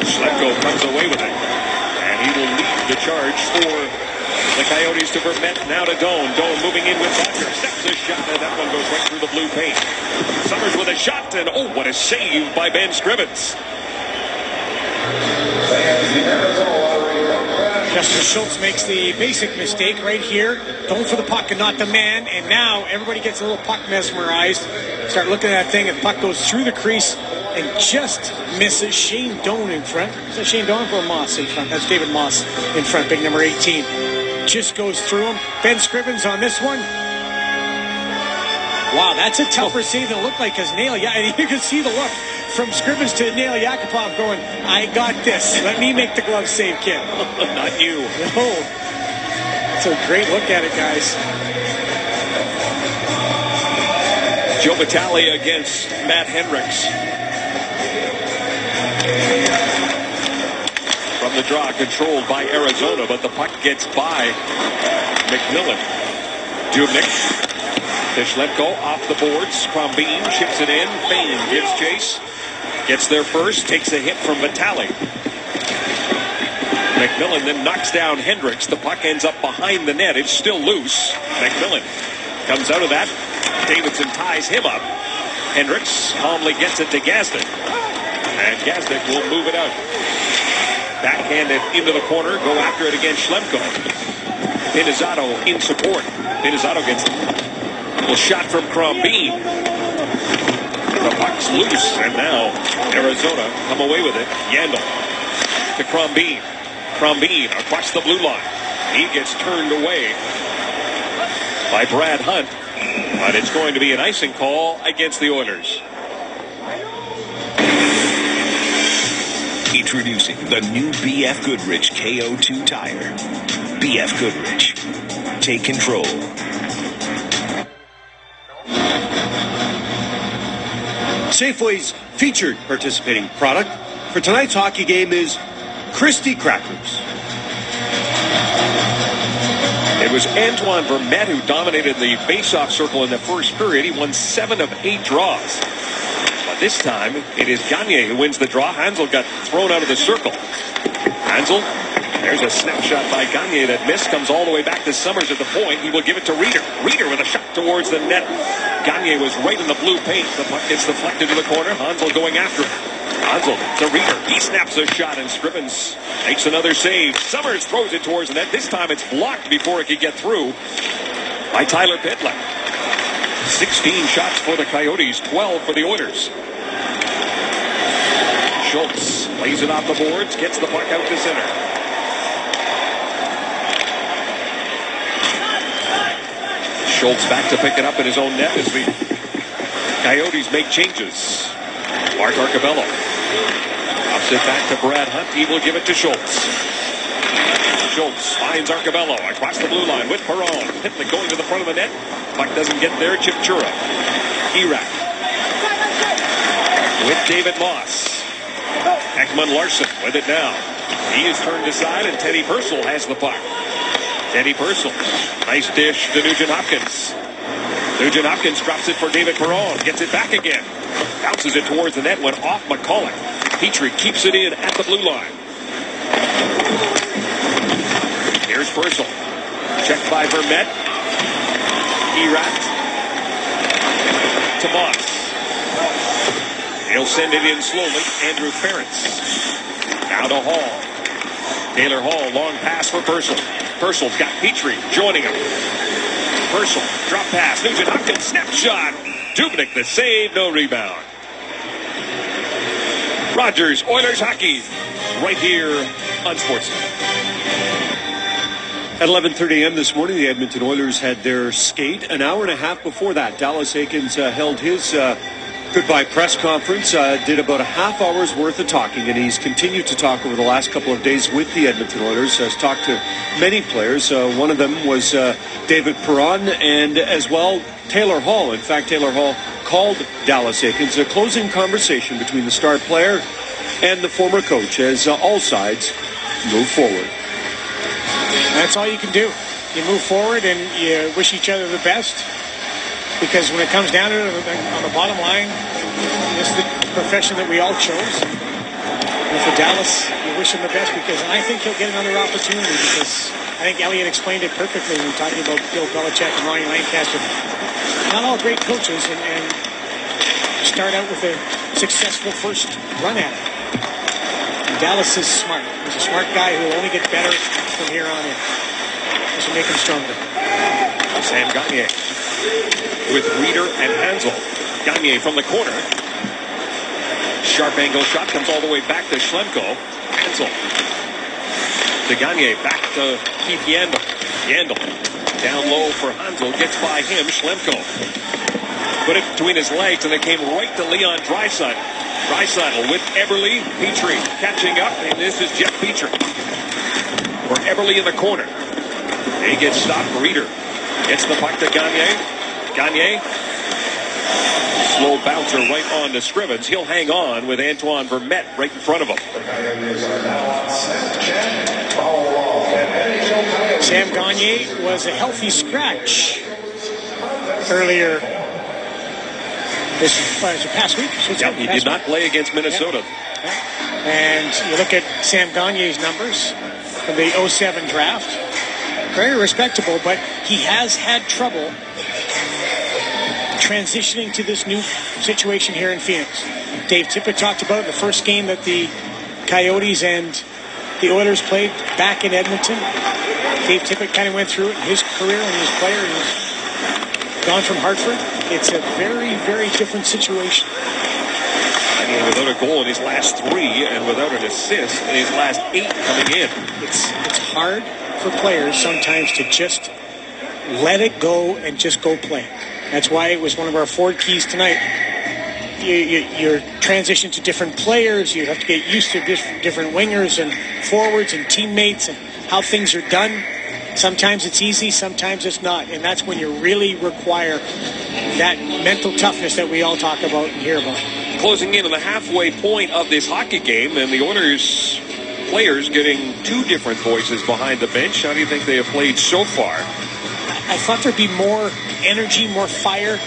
Schlemko comes away with it. And he will lead the charge for the Coyotes to Vermette. Now to Doan. Doan moving in with Butcher. Steps a shot, and that one goes right through the blue paint. Summers with a shot, and oh, what a save by Ben Scrivens. Justin Schultz makes the basic mistake right here. Going for the puck and not the man. And now everybody gets a little puck mesmerized. Start looking at that thing, and the puck goes through the crease and just misses. Shane Doan in front. Is that Shane Doan or Moss in front? That's David Moss in front, big number 18. Just goes through him. Ben Scrivens on this one. Wow, that's a tougher save than it looked like, because Nail, and you can see the look from Scrivens to Nail Yakupov going, I got this. Let me make the glove save, kid. Not you. No. It's a great look at it, guys. Joe Vitale against Matt Hendricks. From the draw, controlled by Arizona, but the puck gets by McMillan. Dubnyk to Schlemko off the boards. Crombeen chips it in. Fane gives chase. Gets there first. Takes a hit from Vitale. McMillan then knocks down Hendricks. The puck ends up behind the net. It's still loose. McMillan comes out of that. Davidson ties him up. Hendricks calmly gets it to Gazdic. And Gazdic will move it out. Backhanded into the corner. Go after it against Schlemko. Pinizzato in support. Pinizzato gets a shot from Crombeen. The puck's loose. And now Arizona come away with it. Yandel to Crombeen. Crombeen across the blue line. He gets turned away by Brad Hunt. But it's going to be an icing call against the Oilers. Introducing the new BF Goodrich KO2 tire. BF Goodrich. Take control. Safeway's featured participating product for tonight's hockey game is Christie Crackers. It was Antoine Vermette who dominated the faceoff circle in the first period. He won 7 of 8 draws. But this time, it is Gagne who wins the draw. Hansel got thrown out of the circle. Hansel, there's a snapshot by Gagne that missed. Comes all the way back to Summers at the point. He will give it to Reeder. Reeder with a shot towards the net. Gagne was right in the blue paint. The puck gets deflected to the corner. Hansel going after it. Hansel to Reeder. He snaps a shot, and Scrivens makes another save. Summers throws it towards the net. This time it's blocked before it could get through by Tyler Pitlick. 16 shots for the Coyotes, 12 for the Oilers. Schultz Plays it off the boards, gets the puck out to center. Schultz back to pick it up in his own net as the Coyotes make changes. Mark Arcabello ups it back to Brad Hunt. He will give it to Schultz. Schultz finds Arcabello across the blue line with Perron. Pitlick going to the front of the net. Puck doesn't get there. Chip Chura. Irak with David Moss. Ekman Larson with it now. He is turned aside, and Teddy Purcell has the puck. Teddy Purcell. Nice dish to Nugent Hopkins. Nugent Hopkins drops it for David Perron. Gets it back again. Bounces it towards the net. Went off McCulloch. Petrie keeps it in at the blue line. Here's Purcell. Checked by Vermette. Erat. To Moss. He'll send it in slowly. Andrew Ferentz. Now to Hall. Taylor Hall. Long pass for Purcell. Purcell's got Petrie joining him. Purcell. Drop pass. Nugent Hopkins. Snapshot. Dubnyk the save. No rebound. Rogers. Oilers hockey. Right here on Sportsnet. At 11:30 a.m. this morning, the Edmonton Oilers had their skate. An hour and a half before that, Dallas Eakins held his goodbye press conference. Did about a half hour's worth of talking, and he's continued to talk over the last couple of days with the Edmonton Oilers. Has talked to many players. One of them was David Perron, and as well Taylor Hall. In fact, Taylor Hall called Dallas Eakins a closing conversation between the star player and the former coach as all sides move forward. That's all you can do. You move forward and you wish each other the best, because when it comes down to it, on the bottom line, this is the profession that we all chose. And for Dallas, you wish him the best, because I think he'll get another opportunity, because I think Elliot explained it perfectly when talking about Bill Belichick and Ronnie Lancaster. Not all great coaches and start out with a successful first run at it. Dallas is smart. He's a smart guy who will only get better from here on in. This will make him stronger. Sam Gagner with Reeder and Hansel. Gagner from the corner. Sharp angle shot comes all the way back to Schlemko. Hansel to Gagner. Back to Keith Yandel. Yandel down low for Hansel. Gets by him. Schlemko put it between his legs, and it came right to Leon Draisaitl. Draisaitl with Eberle. Petrie catching up, and this is Jeff Petrie. For Eberle in the corner. He gets stopped. Reeder gets the puck to Gagner. Gagner. Slow bouncer right on to Scrivens. He'll hang on with Antoine Vermette right in front of him. Sam Gagner was a healthy scratch earlier this past week. Yep, he did not play against Minnesota. Yep. And you look at Sam Gagner's numbers from the 07 draft. Very respectable, but he has had trouble transitioning to this new situation here in Phoenix. Dave Tippett talked about the first game that the Coyotes and the Oilers played back in Edmonton. Dave Tippett kind of went through it in his career and his player. He's gone from Hartford. It's a very, very different situation. I mean, without a goal in his last 3 and without an assist in his last 8 coming in. It's hard for players sometimes to just let it go and just go play. That's why it was one of our 4 keys tonight. You're transition to different players. You have to get used to different wingers and forwards and teammates and how things are done. Sometimes it's easy, sometimes it's not. And that's when you really require that mental toughness that we all talk about and hear about. Closing in on the halfway point of this hockey game, and the Oilers players getting 2 different voices behind the bench. How do you think they have played so far? I thought there'd be more energy, more fire,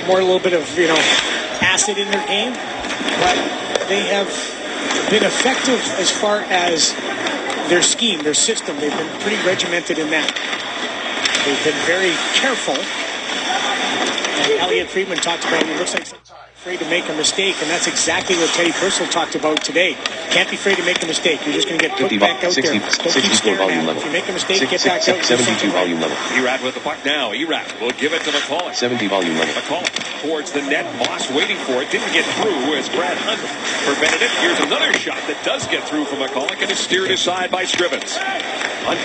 more a little bit of, acid in their game. But they have been effective as far as their scheme, their system. They've been pretty regimented in that. They've been very careful. And Elliot Friedman talked about it. It looks like afraid to make a mistake, and that's exactly what Teddy Purcell talked about today. Can't be afraid to make a mistake. You're just going to get put back out 60, there. Don't 64 keep staring volume at it. level. If you make a mistake, get back out. 72 volume level. Erat with the puck now. Erat will give it to McCulloch. 70 volume level. McCulloch towards the net. Moss waiting for it. Didn't get through as Brad Hunt prevented it. Here's another shot that does get through for McCulloch and is steered aside by Scrivens. Hunt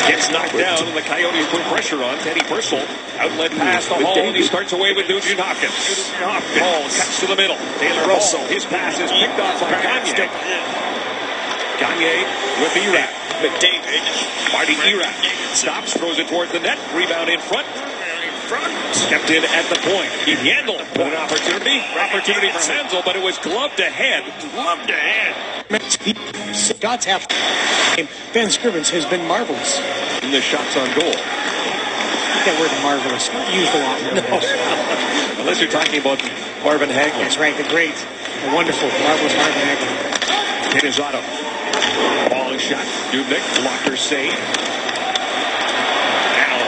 gets knocked down, and the Coyotes put pressure on Teddy Purcell. Outlet pass to Hall, and he starts away with Nugent Hopkins. Hall cuts to the middle. Taylor Russell. His pass is picked off by Gagne. Gagne with Erat. McDavid. Marty Erat stops, throws it towards the net. Rebound in front. Stepped in at the point. He handled with an opportunity. Opportunity for Hansel, but it was gloved ahead. Gloved ahead. Scott's half game. Ben Scrivens has been marvelous. In the shots on goal. That word marvelous, not used a lot. No. Unless you're talking about Marvin Hagler. That's right, the great, the wonderful, marvelous Marvin Hagler. Pinizzotto. Long shot. Dubnik. Blocker save. Now,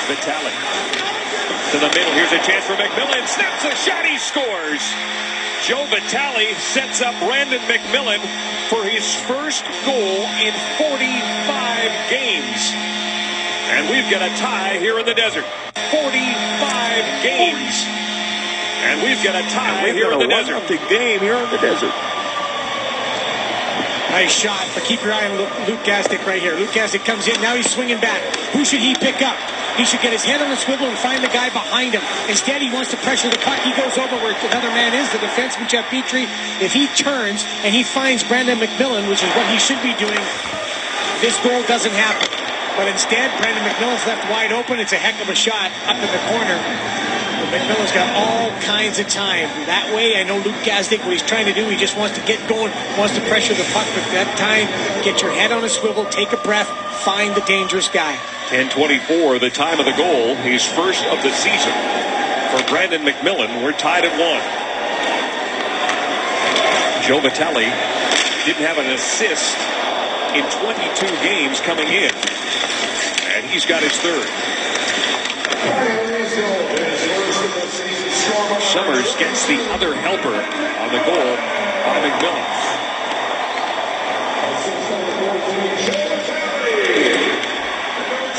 Vitale. To the middle. Here's a chance for McMillan. Snaps a shot. He scores. Joe Vitale sets up Brandon McMillan for his first goal in 45 games. And we've got a tie here in the desert. 45 games. And we've got a tie here in the desert. Game here in the desert. Nice shot, but keep your eye on Luke Gastic right here. Luke Gastic comes in, now he's swinging back. Who should he pick up? He should get his head on the swivel and find the guy behind him. Instead, he wants to pressure the puck. He goes over where another man is, the defenseman, Jeff Petrie. If he turns and he finds Brandon McMillan, which is what he should be doing, this goal doesn't happen. But instead, Brandon McMillan's left wide open. It's a heck of a shot up in the corner. But McMillan's got all kinds of time. That way, I know Luke Gastic, what he's trying to do, he just wants to get going, wants to pressure the puck. But that time, get your head on a swivel, take a breath, find the dangerous guy. 10:24, the time of the goal. His first of the season. For Brandon McMillan, we're tied at 1. Joe Vitale didn't have an assist in 22 games coming in. And he's got his third. Summers gets the other helper on the goal by McMillan.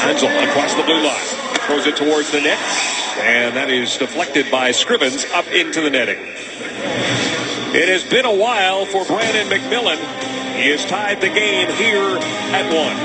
Hansel across the blue line. Throws it towards the net. And that is deflected by Scrivens up into the netting. It has been a while for Brandon McMillan. He has tied the game here at 1.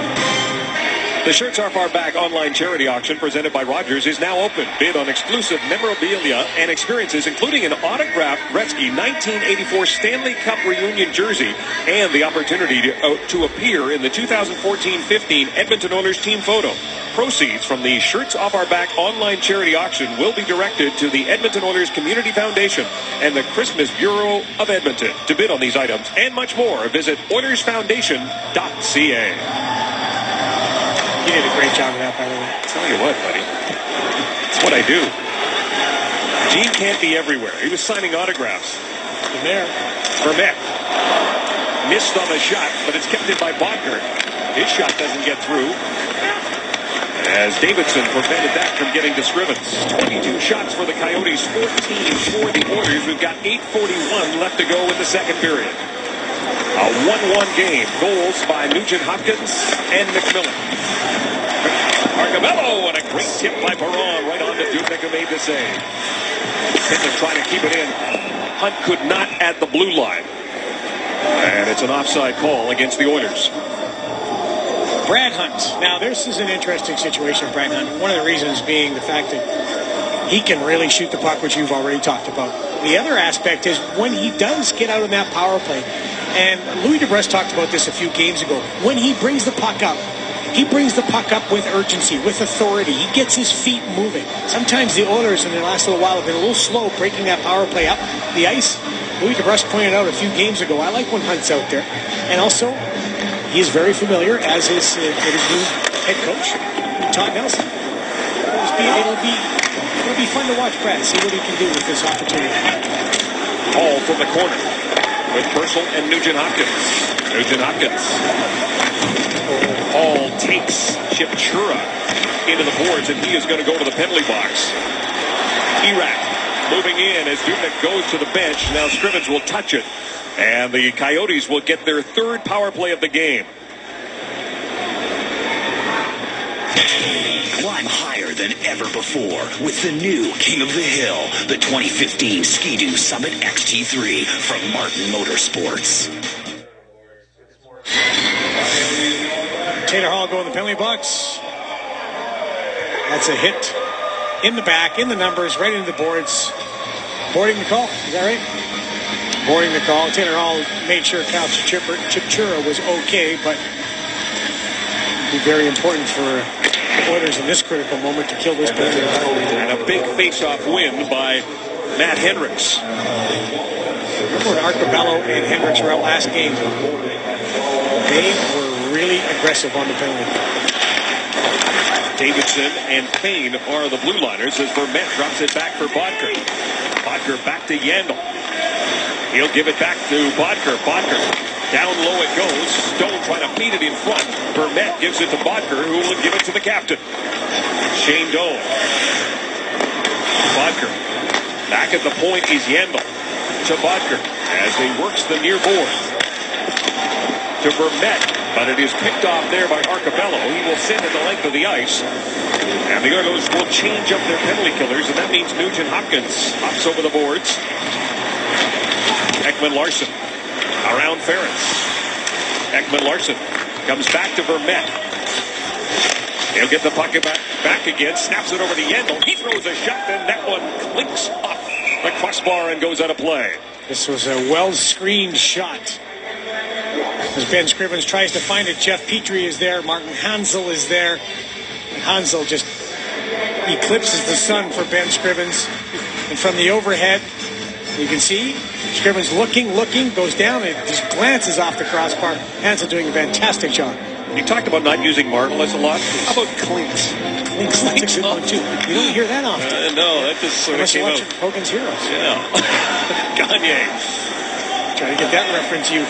The Shirts Are Far Back online charity auction presented by Rogers is now open. Bid on exclusive memorabilia and experiences, including an autographed Gretzky 1984 Stanley Cup reunion jersey and the opportunity to appear in the 2014-15 Edmonton Oilers team photo. Proceeds from the Shirts Off Our Back online charity auction will be directed to the Edmonton Oilers Community Foundation and the Christmas Bureau of Edmonton. To bid on these items and much more, visit OilersFoundation.ca. You did a great job of that, by the way. Tell you what, buddy. It's what I do. Gene can't be everywhere. He was signing autographs. Vermette missed on the shot, but it's kept in by Bodker. His shot doesn't get through, as Davidson prevented that from getting to Scrivens. 22 shots for the Coyotes, 14 for the Oilers. We've got 8:41 left to go in the second period. A 1-1 game. Goals by Nugent Hopkins and McMillan. Argamello, and a great tip by Perron right on to Dubnik, who made the save. Pitlick trying to keep it in. Hunt could not at the blue line. And it's an offside call against the Oilers. Brad Hunt. Now, this is an interesting situation for Brad Hunt. One of the reasons being the fact that he can really shoot the puck, which you've already talked about. The other aspect is when he does get out on that power play, and Louis DeBrusk talked about this a few games ago, when he brings the puck up, he brings the puck up with urgency, with authority. He gets his feet moving. Sometimes the Oilers in the last little while have been a little slow breaking that power play up the ice. Louis DeBrusk pointed out a few games ago, I like when Hunt's out there. And also, he is very familiar, as is his new head coach, Todd Nelson. It'll be fun to watch Brad, see what he can do with this opportunity. Hall from the corner with Purcell and Nugent Hopkins. Nugent Hopkins. Hall takes Chipchura into the boards, and he is going to go to the penalty box. Erat moving in as Dubnik goes to the bench. Now Scrivens will touch it. And the Coyotes will get their third power play of the game. Climb higher than ever before with the new King of the Hill, the 2015 Ski-Doo Summit XT3 from Martin Motorsports. Taylor Hall going in the penalty box. That's a hit in the back, in the numbers, right into the boards. Boarding the call. Is that right? Boarding the call. Taylor Hall made sure Cal Chipchura was okay, but it'd be very important for Oilers in this critical moment to kill this penalty. And a big face-off win by Matt Hendricks. Remember when Arcobello and Hendricks were out last game? They were really aggressive on the penalty. Davidson and Payne are the blue liners as Vermette drops it back for Bodker. Bodker back to Yandel. He'll give it back to Bodker. Bodker down low it goes. Stone trying to feed it in front. Vermette gives it to Bodker, who will give it to the captain. Shane Doan. Bodker. Back at the point is Yandel. To Bodker as he works the near board. To Vermette. But it is picked off there by Arcobello. He will send it the length of the ice. And the Oilers will change up their penalty killers, and that means Nugent Hopkins hops over the boards. Ekman Larson around Ferentz. Ekman Larson comes back to Vermette. He'll get the puck back again, snaps it over to Yandel. He throws a shot, and that one clinks off the crossbar and goes out of play. This was a well-screened shot. As Ben Scrivens tries to find it, Jeff Petrie is there. Martin Hansel is there. And Hansel just eclipses the sun for Ben Scrivens. And from the overhead, you can see Scrivens looking, goes down, and just glances off the crossbar. Hansel doing a fantastic job. You talked about not using marvelous a lot. How about clinks? Clinks, that's a good one, too. You don't hear that often. No, that just sort of came out. Hogan's Heroes. Yeah. Gagne. Try to get that reference, you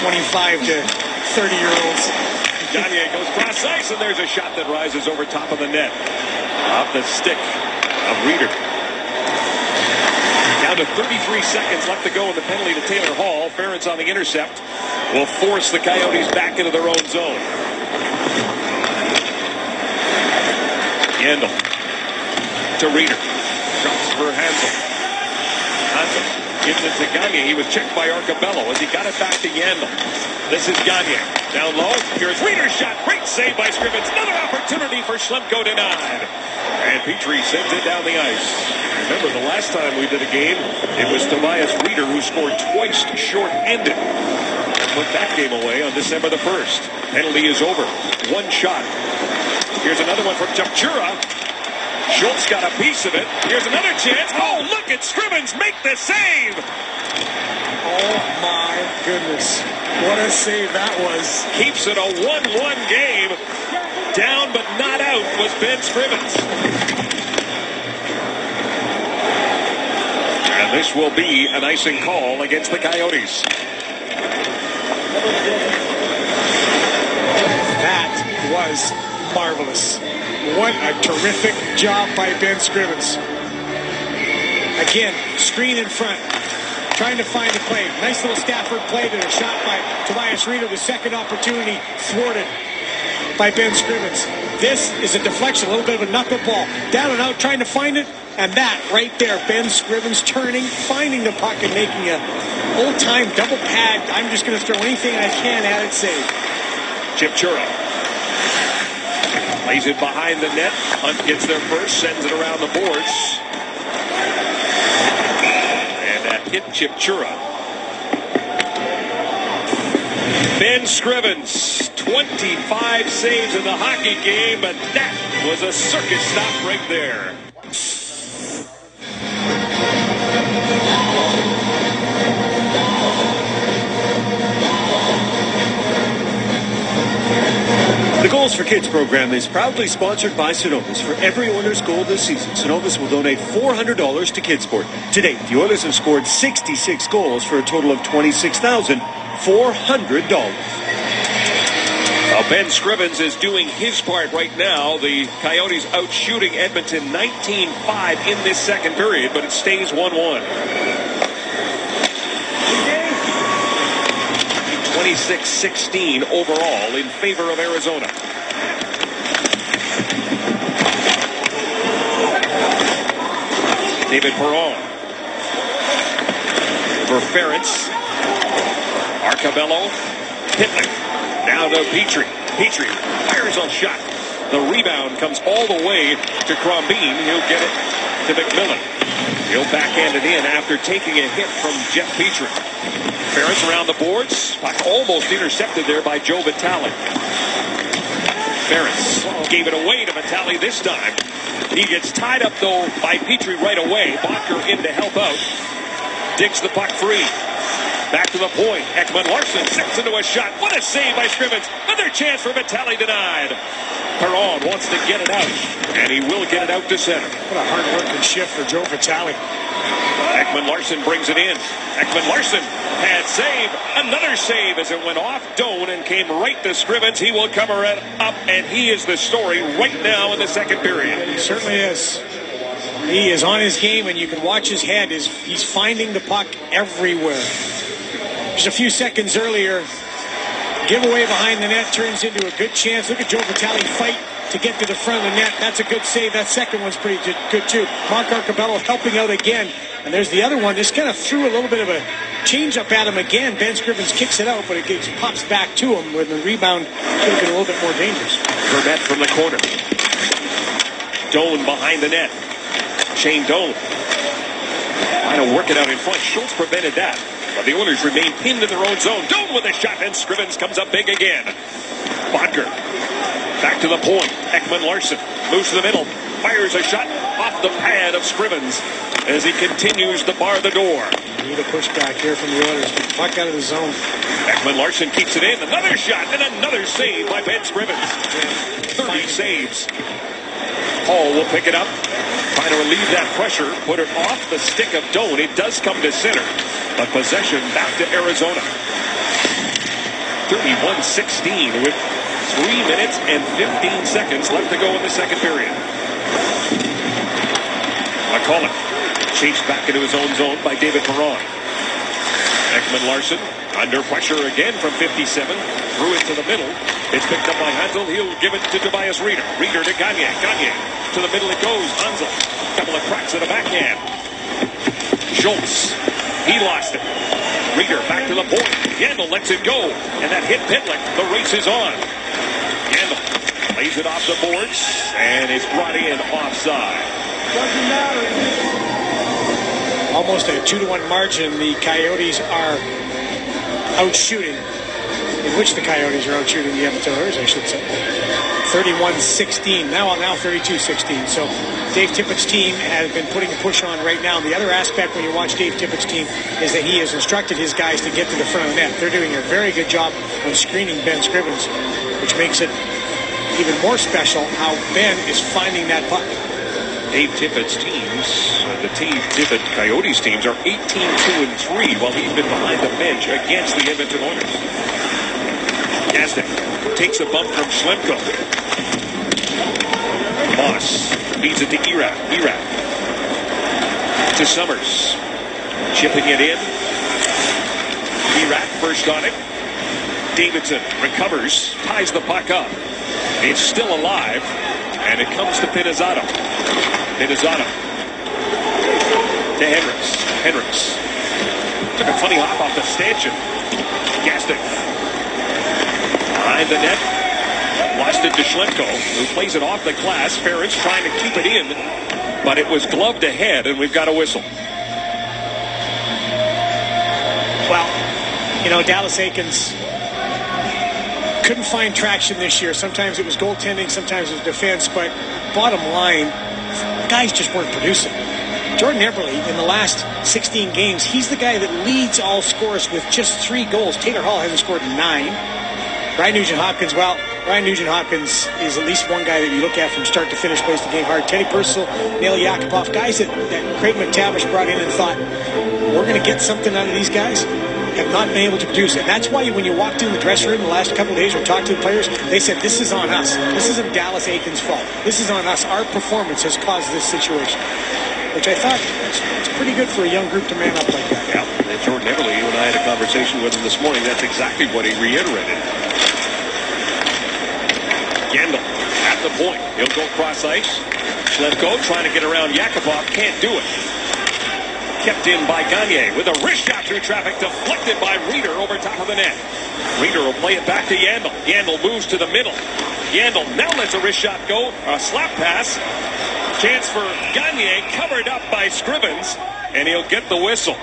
25 to 30-year-olds. Gagne goes cross ice, and there's a shot that rises over top of the net. Off the stick of Reeder. Down to 33 seconds left to go in the penalty to Taylor Hall. Ferentz on the intercept will force the Coyotes back into their own zone. Yandel to Reeder. Drops for Hansel. Hansel gives it to Gagne. He was checked by Arcobello as he got it back to Yandel. This is Gagne. Down low. Here's Reeder's shot. Great save by Scrivens. Another opportunity for Schlemko denied. And Petrie sends it down the ice. Remember, the last time we did a game, it was Tobias Reeder who scored twice short-ended. Put that game away on December the 1st. Penalty is over. One shot. Here's another one from Chipchura. Schultz got a piece of it. Here's another chance. Oh, look at Scrivens make the save. Oh, my goodness. What a save that was. Keeps it a 1-1 game. Down but not out was Ben Scrivens. And this will be an icing call against the Coyotes. That was marvelous. What a terrific job by Ben Scrivens. Again, screen in front. Trying to find a play. Nice little Stafford play to a shot by Tobias Reeder. The second opportunity thwarted by Ben Scrivens. This is a deflection, a little bit of a knuckleball. Down and out, trying to find it. And that right there, Ben Scrivens turning, finding the puck and making a old-time double pad. I'm just going to throw anything I can at it, save. Chipchura lays it behind the net. Hunt gets there first, sends it around the boards. And that hit Chipchura. Ben Scrivens, 25 saves in the hockey game, but that was a circus stop right there. The Goals for Kids program is proudly sponsored by Cenovus. For every Oilers goal this season, Cenovus will donate $400 to Kidsport. To date, the Oilers have scored 66 goals for a total of $26,400. Well, Ben Scrivens is doing his part right now. The Coyotes out shooting Edmonton 19-5 in this second period, but it stays 1-1. 26-16 overall in favor of Arizona. David Perron. For Ferentz. Arcabello. Pitlick. Now to Petrie. Petrie fires a shot. The rebound comes all the way to Crombeen. He'll get it to McMillan. He'll backhand it in after taking a hit from Jeff Petrie. Ferentz around the boards. Almost intercepted there by Joe Vitale. Ferentz gave it away to Vitale this time. He gets tied up, though, by Petrie right away. Bacher in to help out. Digs the puck free. Back to the point. Ekman-Larsson sets into a shot. What a save by Scrivens. Another chance for Vitale denied. Perron wants to get it out, and he will get it out to center. What a hard-working shift for Joe Vitale. Ekman-Larsson brings it in. Ekman-Larsson had save. Another save as it went off Doan and came right to Scrivens. He will cover it up, and he is the story right now in the second period. He certainly is. He is on his game, and you can watch his head. He's finding the puck everywhere. Just a few seconds earlier, giveaway behind the net turns into a good chance. Look at Joe Vitale fight to get to the front of the net. That's a good save. That second one's pretty good too. Mark Arcabello helping out again. And there's the other one. This kind of threw a little bit of a change-up at him again. Ben Scrivens kicks it out, but it pops back to him when the rebound should have been a little bit more dangerous. Burnett from the corner. Doan behind the net. Shane Doan trying to work it out in front. Schultz prevented that. But the Oilers remain pinned in their own zone. Doan with a shot, and Scrivens comes up big again. Bacher back to the point. Ekman-Larsson moves to the middle. Fires a shot off the pad of Scrivens as he continues to bar the door. Need a pushback here from the Oilers. Get the puck out of the zone. Ekman-Larsson keeps it in. Another shot and another save by Ben Scrivens. 30 saves. Hall will pick it up. Trying to relieve that pressure. Put it off the stick of Doan. It does come to center. But possession back to Arizona. 31-16 with 3 minutes and 15 seconds left to go in the second period. McCullough chased back into his own zone by David Perron. Ekman-Larsson under pressure again from 57. Threw it to the middle. It's picked up by Hansel. He'll give it to Tobias Reeder. Reeder to Gagne. Gagne to the middle it goes. Hansel. Couple of cracks at the backhand. Schultz. He lost it. Reeder back to the point. Yandel lets it go. And that hit Pitlick. The race is on. Yandel lays it off the boards. And is brought in offside. Doesn't matter. Almost a 2-1 margin. The Coyotes are out shooting. In which the Coyotes are out shooting the Edmonton Oilers, I should say. 31-16. Now 32-16. So Dave Tippett's team has been putting a push on right now. The other aspect when you watch Dave Tippett's team is that he has instructed his guys to get to the front of the net. They're doing a very good job of screening Ben Scrivens, which makes it even more special how Ben is finding that puck. Dave Tippett's teams, the Dave Tippett Coyotes teams are 18-2-3 while he's been behind the bench against the Edmonton Oilers. Gaston takes a bump from Schlemko. Moss feeds it to Erat. Erat to Summers. Chipping it in. Erat first on it. Davidson recovers, ties the puck up. It's still alive, and it comes to Pinizzato. Pinizzato to Hendricks. Hendricks took a funny hop off the stanchion. Gaston behind the net. Lost it to Schlemko, who plays it off the glass. Ferentz trying to keep it in, but it was gloved ahead, and we've got a whistle. Well, you know, Dallas Eakins couldn't find traction this year. Sometimes it was goaltending, sometimes it was defense, but bottom line, the guys just weren't producing. Jordan Eberle, in the last 16 games, he's the guy that leads all scorers with just 3 goals. Taylor Hall hasn't scored 9. Ryan Nugent-Hopkins, well, Ryan Nugent-Hopkins is at least one guy that you look at from start to finish, plays the game hard. Teddy Purcell, Neil Yakupov, guys that Craig McTavish brought in and thought, we're going to get something out of these guys. have not been able to produce. And that's why when you walked in the dressing room the last couple of days or talked to the players, they said, this is on us. This isn't Dallas Aiken's fault. This is on us. Our performance has caused this situation. Which I thought it's pretty good for a young group to man up like that. Yeah, and Jordan Everly, you and I had a conversation with him this morning. That's exactly what he reiterated. Yandel at the point. He'll go cross ice. Schlemko trying to get around Yakupov. Can't do it. Kept in by Gagne with a wrist shot through traffic, deflected by Reeder over top of the net. Reeder will play it back to Yandel. Yandel moves to the middle. Yandel now lets a wrist shot go. A slap pass. Chance for Gagne, covered up by Scrivens, and he'll get the whistle.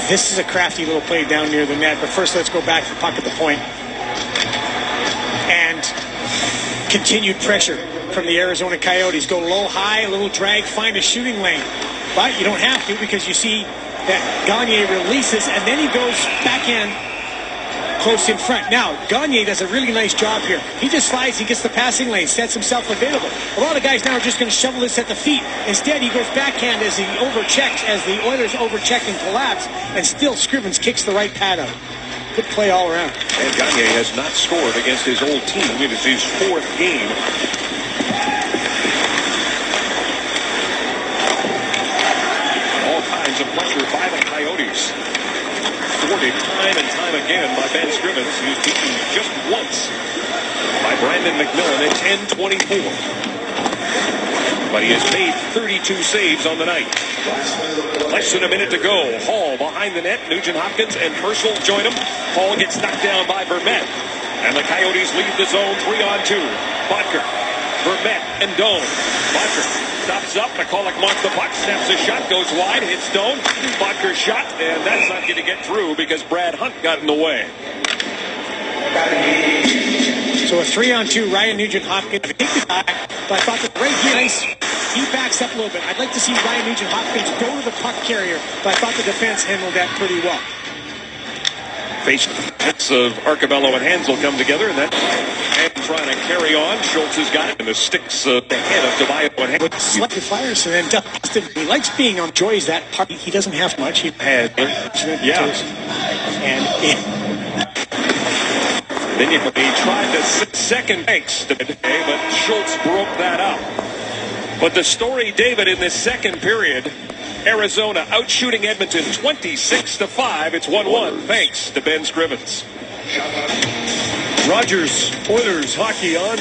This is a crafty little play down near the net, but first let's go back to the puck at the point. And continued pressure from the Arizona Coyotes. Go low, high, a little drag, find a shooting lane. But you don't have to, because you see that Gagne releases, and then he goes backhand close in front. Now, Gagne does a really nice job here. He just slides, he gets the passing lane, sets himself available. A lot of guys now are just going to shovel this at the feet. Instead, he goes backhand as he overchecks, as the Oilers overcheck and collapse, and still Scrivens kicks the right pad out. Good play all around. And Gagne has not scored against his old team. It is his fourth game. All kinds of pressure by the Coyotes. Thwarted time and time again by Ben Scrivens. He was beaten just once by Brandon McMillan at 10-24. But he has made 32 saves on the night. Less than a minute to go. Hall behind the net. Nugent Hopkins and Purcell join him. Hall gets knocked down by Vermette. And the Coyotes leave the zone 3-on-2. Bodker, Vermette, and Doan. Bodker stops up. McCulloch wants the puck. Snaps a shot. Goes wide. Hits Doan. Bodker's shot. And that's not going to get through because Brad Hunt got in the way. So a 3-on-2. Ryan Nugent Hopkins. I think the guy, but I thought that right here, nice. He backs up a little bit. I'd like to see Ryan Nugent Hopkins go to the puck carrier, but I thought the defense handled that pretty well. Face of Arcabello and Hansel come together, and that's trying to carry on. Schultz has got it, and the sticks the head of Tobias and Hansel. Selected fires, and then Dustin. He likes being on Joy's that part. He doesn't have much. He had, yeah. And then he tried to second banks today, but Schultz broke that up. But the story, David, in this second period, Arizona outshooting Edmonton 26-5. It's 1-1 thanks to Ben Scrivens. Rogers, Oilers hockey on.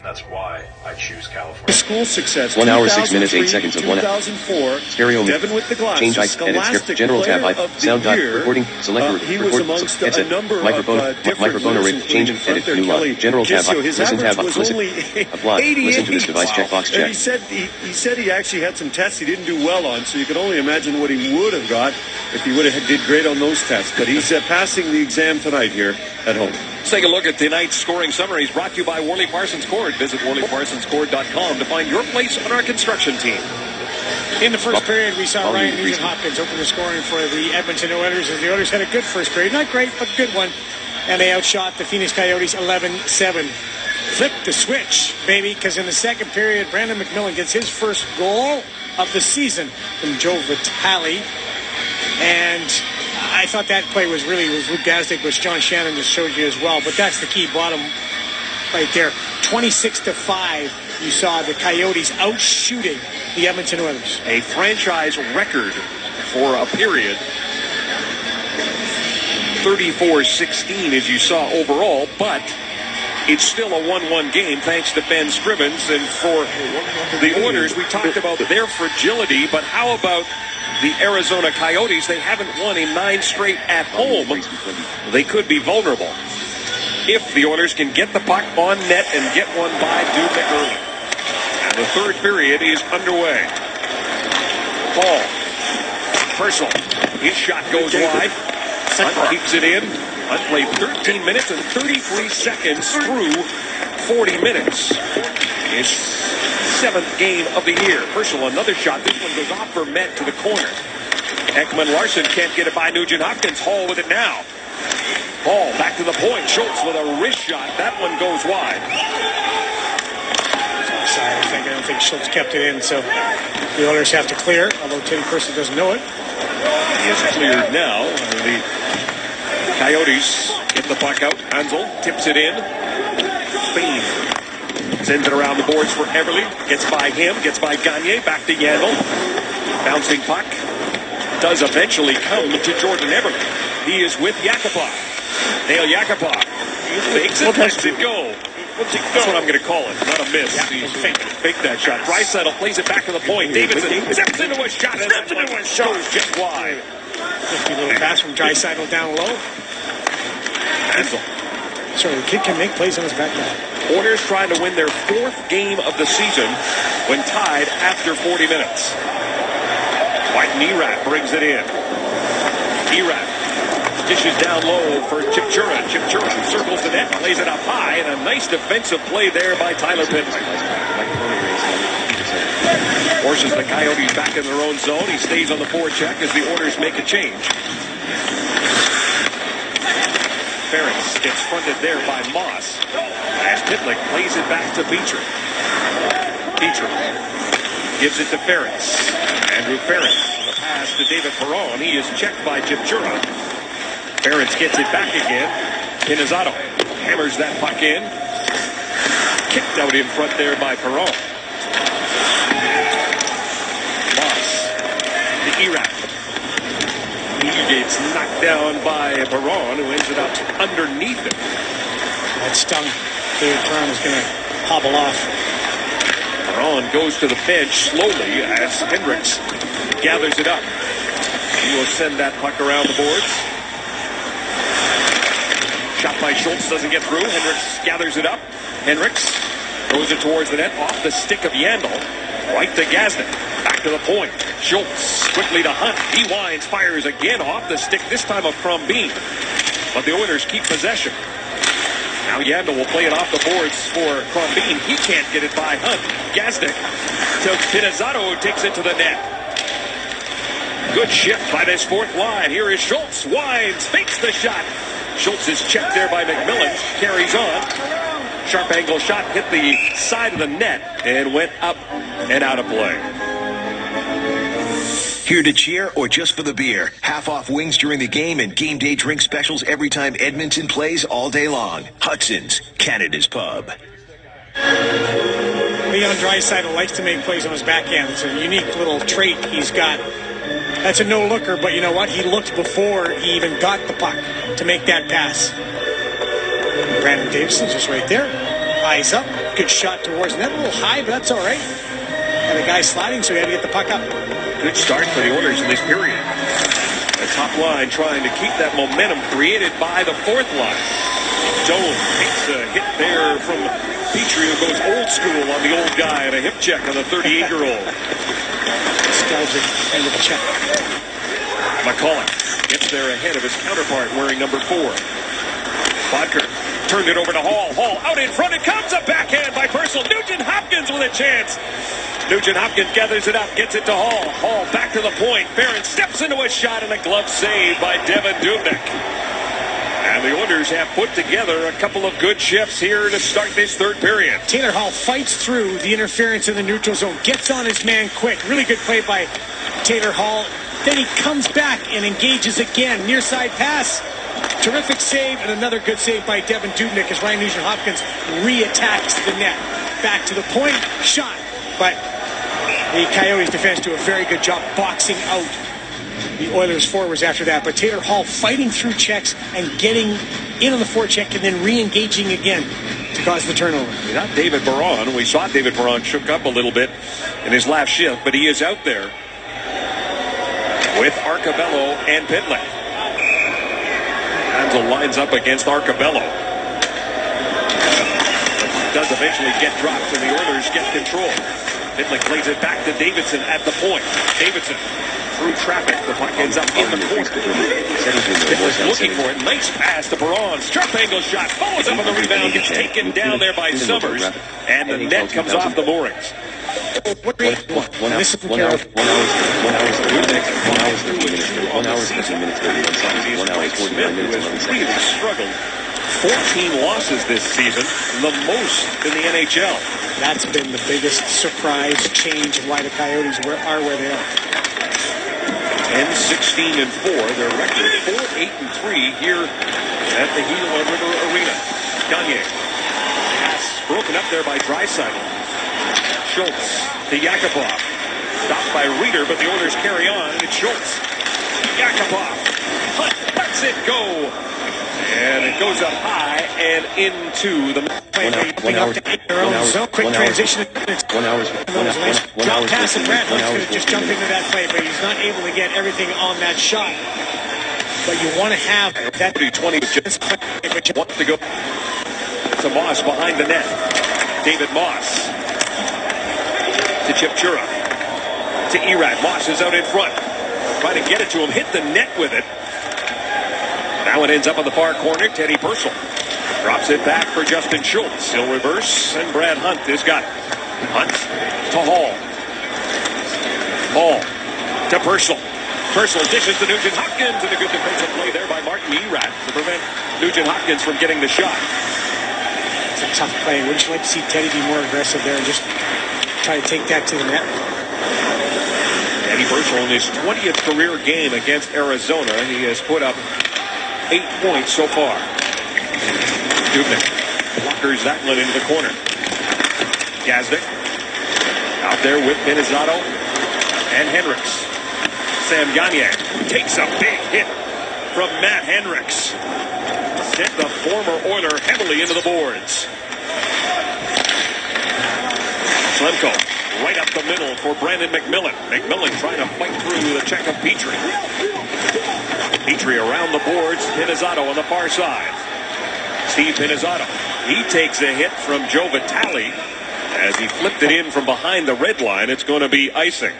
That's why I choose California. School success. 1 hour, 6 minutes, 8 seconds of 1 hour. 2004. Stereo. Devin with the glass. Change ice. Edit. General tab. Sound type. Recording. Select. He was amongst a number microphone. of Microphone array. Change. Edit. New line. General tab. Listen tab. Listen. Apply. Listen to this device. Checkbox check. He said he actually had some tests he didn't do well on, so you can only imagine what he would have got if he would have did great on those tests. But he's passing the exam tonight here at home. Let's take a look at tonight's scoring summaries brought to you by Worley Parsons Cord. Visit WorleyParsonsCord.com to find your place on our construction team. In the first period, we saw Ryan Nugent Hopkins open the scoring for the Edmonton Oilers, as the Oilers had a good first period. Not great, but good one. And they outshot the Phoenix Coyotes 11-7. Flip the switch, baby, because in the second period, Brandon McMillan gets his first goal of the season from Joe Vitale. And I thought that play was fantastic, which John Shannon just showed you as well. But that's the key bottom right there. 26-5, you saw the Coyotes outshooting the Edmonton Oilers. A franchise record for a period. 34-16 as you saw overall, but it's still a 1-1 game thanks to Ben Scrivens. And for the Oilers, we talked about their fragility, but how about the Arizona Coyotes? They haven't won in 9 straight at home. They could be vulnerable if the Oilers can get the puck on net and get one by Dubnik early. And the third period is underway. Paul. Purcell. His shot goes wide. Hunt keeps it in. Hunt played 13 minutes and 33 seconds through 40 minutes. His 7th game of the year. Purcell, another shot. This one goes off for Met to the corner. Ekman Larson can't get it by Nugent Hopkins. Hall with it now. Hall back to the point. Schultz with a wrist shot. That one goes wide. I don't think Schultz kept it in, so the Oilers have to clear, although Teddy Purcell doesn't know it. He is cleared now. The Coyotes get the puck out. Hansel tips it in. Spain sends it around the boards for Everly. Gets by him. Gets by Gagne. Back to Yandel. Bouncing puck. Does eventually come to Jordan Everly. He is with Yakupov. Nail Yakupov. He fakes it. Lets it go. That's what I'm going to call it. Not a miss. Yeah, He faked that shot. Draisaitl plays it back to the point. Davidson steps into a shot. Steps into a shot. Just wide. Just a little pass from Draisaitl down low. Hansel. Sorry, the kid can make plays on his backhand. Oilers trying to win their 4th game of the season when tied after 40 minutes. White Erat brings it in. Erat dishes down low for Chipchura. Chipchura circles the net, plays it up high, and a nice defensive play there by Tyler Pitman. Forces the Coyotes back in their own zone. He stays on the forecheck as the Oilers make a change. Ferris gets fronted there by Moss. As Pitlick plays it back to Petrie. Petrie gives it to Ferris. Andrew Ferris. The pass to David Perron. He is checked by Chipchura. Ferris gets it back again. Pinizzato hammers that puck in. Kicked out in front there by Perron. Moss. The Erat. He gets knocked down by Perron, who ended up underneath it. That stung. David Perron is going to hobble off. Perron goes to the bench slowly as Hendricks gathers it up. He will send that puck around the boards. Shot by Schultz doesn't get through. Hendricks gathers it up. Hendricks throws it towards the net off the stick of Yandel. Right to Gazdic. Back to the point. Schultz quickly to Hunt. He winds, fires again off the stick, this time of Crombeen. But the Oilers keep possession. Now Yandel will play it off the boards for Crombeen. He can't get it by Hunt. Gazdic to Pinizzato, who takes it to the net. Good shift by this 4th line. Here is Schultz. Winds, fakes the shot. Schultz is checked there by McMillan. Carries on. Sharp angle shot hit the side of the net and went up and out of play. Here to cheer or just for the beer? Half off wings during the game and game day drink specials every time Edmonton plays all day long. Hudson's, Canada's Pub. Leon Draisaitl likes to make plays on his backhand. It's a unique little trait he's got. That's a no-looker, but you know what? He looked before he even got the puck to make that pass. Brandon Davison's just right there. Eyes up. Good shot towards the net. A little high, but that's all right. And the guy sliding, so he had to get the puck up. Good start for the Oilers in this period. The top line trying to keep that momentum created by the 4th line. Jones takes a hit there from Petrie, who goes old school on the old guy and a hip check on the 38-year-old. Nostalgic end of the check. McCulloch gets there ahead of his counterpart wearing number 4. Bodker turned it over to Hall. Hall out in front. It comes a backhand by Purcell. Nugent Hopkins with a chance. Nugent Hopkins gathers it up, gets it to Hall. Hall back to the point. Barron steps into a shot and a glove save by Devin Dubnyk. And the Oilers have put together a couple of good shifts here to start this 3rd period. Taylor Hall fights through the interference in the neutral zone, gets on his man quick. Really good play by Taylor Hall. Then he comes back and engages again. Near side pass. Terrific save and another good save by Devin Dubnyk as Ryan Nugent-Hopkins re-attacks the net. Back to the point. Shot. But the Coyotes defense do a very good job boxing out the Oilers forwards after that. But Taylor Hall fighting through checks and getting in on the forecheck and then re-engaging again to cause the turnover. Not David Perron. We saw David Perron shook up a little bit in his last shift, but he is out there with Arcabello and Pitlick. Hansel lines up against Arcabello. Does eventually get dropped, and the Oilers get control. Pitlick plays it back to Davidson at the point. Davidson through traffic. The puck ends up in the corner. Pitlick looking for it. Nice pass to Perron. Sharp angle shot. Follows up on the rebound. Gets taken down there by Summers. And the net comes off the moorings. 1 hour 13 minutes 31 seconds. 1 hour 49 minutes 11 seconds. Really struggled. 14 losses this season, the most in the NHL. That's been the biggest surprise change of why the Coyotes are where they are. and 16-4. Their record 4-8-3 here at the Gila River Arena. Gagne. Pass broken up there by Draisaitl. Schultz to Yakupov. Stopped by Reeder, but the Oilers carry on, and it's Schultz. Yakupov. Hunt lets it go. And it goes up high and into the... Quick transition. Drop pass, and Brad Hunt's going to just jump into that play, but he's not able to get everything on that shot. But you want to have that 20 just wants to go to Moss behind the net. David Moss to Chipchura to Erat. Moss is out in front, trying to get it to him, hit the net with it. Now it ends up on the far corner. Teddy Purcell drops it back for Justin Schultz. He'll reverse, and Brad Hunt has got it. Hunt to Hall. Hall to Purcell. Purcell dishes to Nugent Hopkins, and a good defensive play there by Martin Erat to prevent Nugent Hopkins from getting the shot. It's a tough play. Wouldn't you like to see Teddy be more aggressive there and just try to take that to the net? Teddy Purcell in his 20th career game against Arizona, he has put up 8 points so far. Dubnik blockers that one into the corner. Gazdic out there with Pinizzato and Hendricks. Sam Gagne takes a big hit from Matt Hendricks. Sent the former Oiler heavily into the boards. Slemko right up the middle for Brandon McMillan. McMillan trying to fight through the check of Petrie. Petrie around the boards. Pinizzato on the far side. Steve Pinizzato. He takes a hit from Joe Vitale as he flipped it in from behind the red line. It's going to be icing.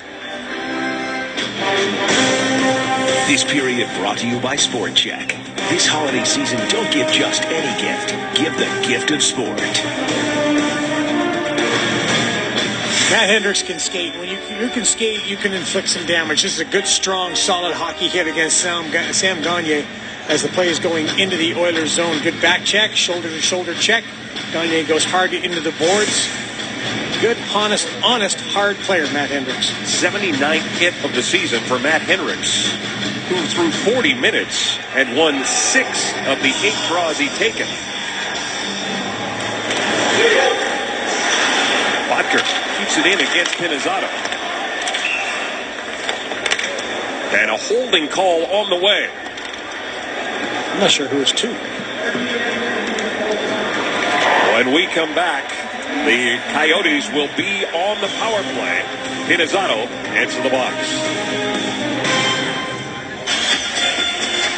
This period brought to you by Sport Check. This holiday season, don't give just any gift. Give the gift of sport. Matt Hendricks can skate. When you can skate, you can inflict some damage. This is a good, strong, solid hockey hit against Sam Gagne as the play is going into the Oilers zone. Good back check, shoulder-to-shoulder check. Gagne goes hard into the boards. Good, honest, hard player, Matt Hendricks. 79th hit of the season for Matt Hendricks, who through 40 minutes had won 6 of the 8 draws he'd taken. Bodker keeps it in against Pinizzato. And a holding call on the way. I'm not sure who it's to. When we come back, the Coyotes will be on the power play. Pinizzato heads to the box.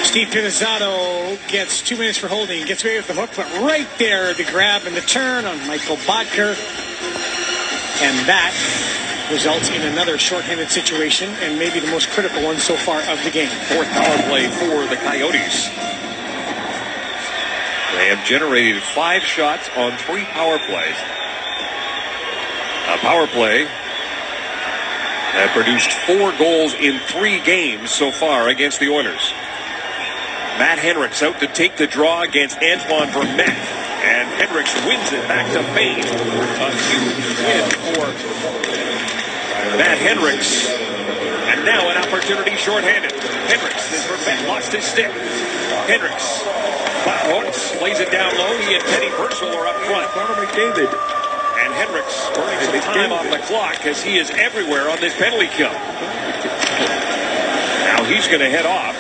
Steve Pinizzato gets 2 minutes for holding. Gets away with the hook, but right there, the grab and the turn on Michael Bodker. And that results in another shorthanded situation, and maybe the most critical one so far of the game. 4th power play for the Coyotes. They have generated 5 shots on 3 power plays. A power play that produced 4 goals in 3 games so far against the Oilers. Matt Hendricks out to take the draw against Antoine Vermette. And Hendricks wins it back to Bain. A huge win for Matt Hendricks. And now an opportunity shorthanded. Hendricks, as Vermette lost his stick. Hendricks hooks, lays it down low. He and Teddy Purcell are up front. McDavid. And Hendricks burning some time off the clock as he is everywhere on this penalty kill. Now he's going to head off.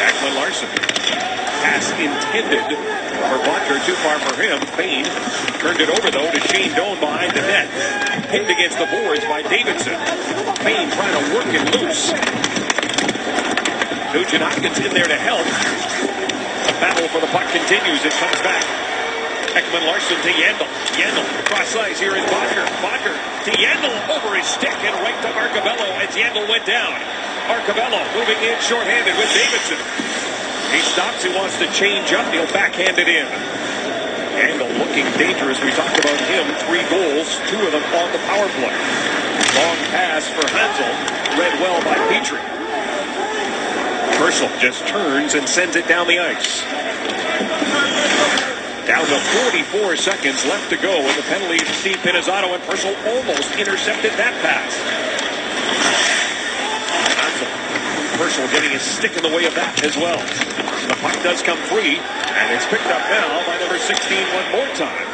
Ekman Larsson. Pass intended for Bodker, too far for him. Bain turned it over, though, to Shane Doan behind the net. Pinned against the boards by Davidson. Bain trying to work it loose. Nugent Hopkins in there to help. The battle for the puck continues. It comes back. Ekman Larsson to Yandel. Yandel cross ice. Here is Bodker. Bodker to Yandel over his stick and right to Arcabello as Yandel went down. Arcabello moving in shorthanded with Davidson. He stops. He wants to change up. He'll backhand it in. Yandel looking dangerous. We talked about him. 3 goals. 2 of them on the power play. Long pass for Hansel. Read well by Petrie. Purcell just turns and sends it down the ice. Down to 44 seconds left to go with the penalty to Steve Pinizzato, and Purcell almost intercepted that pass. Purcell getting his stick in the way of that as well. The puck does come free, and it's picked up now by number 16 one more time.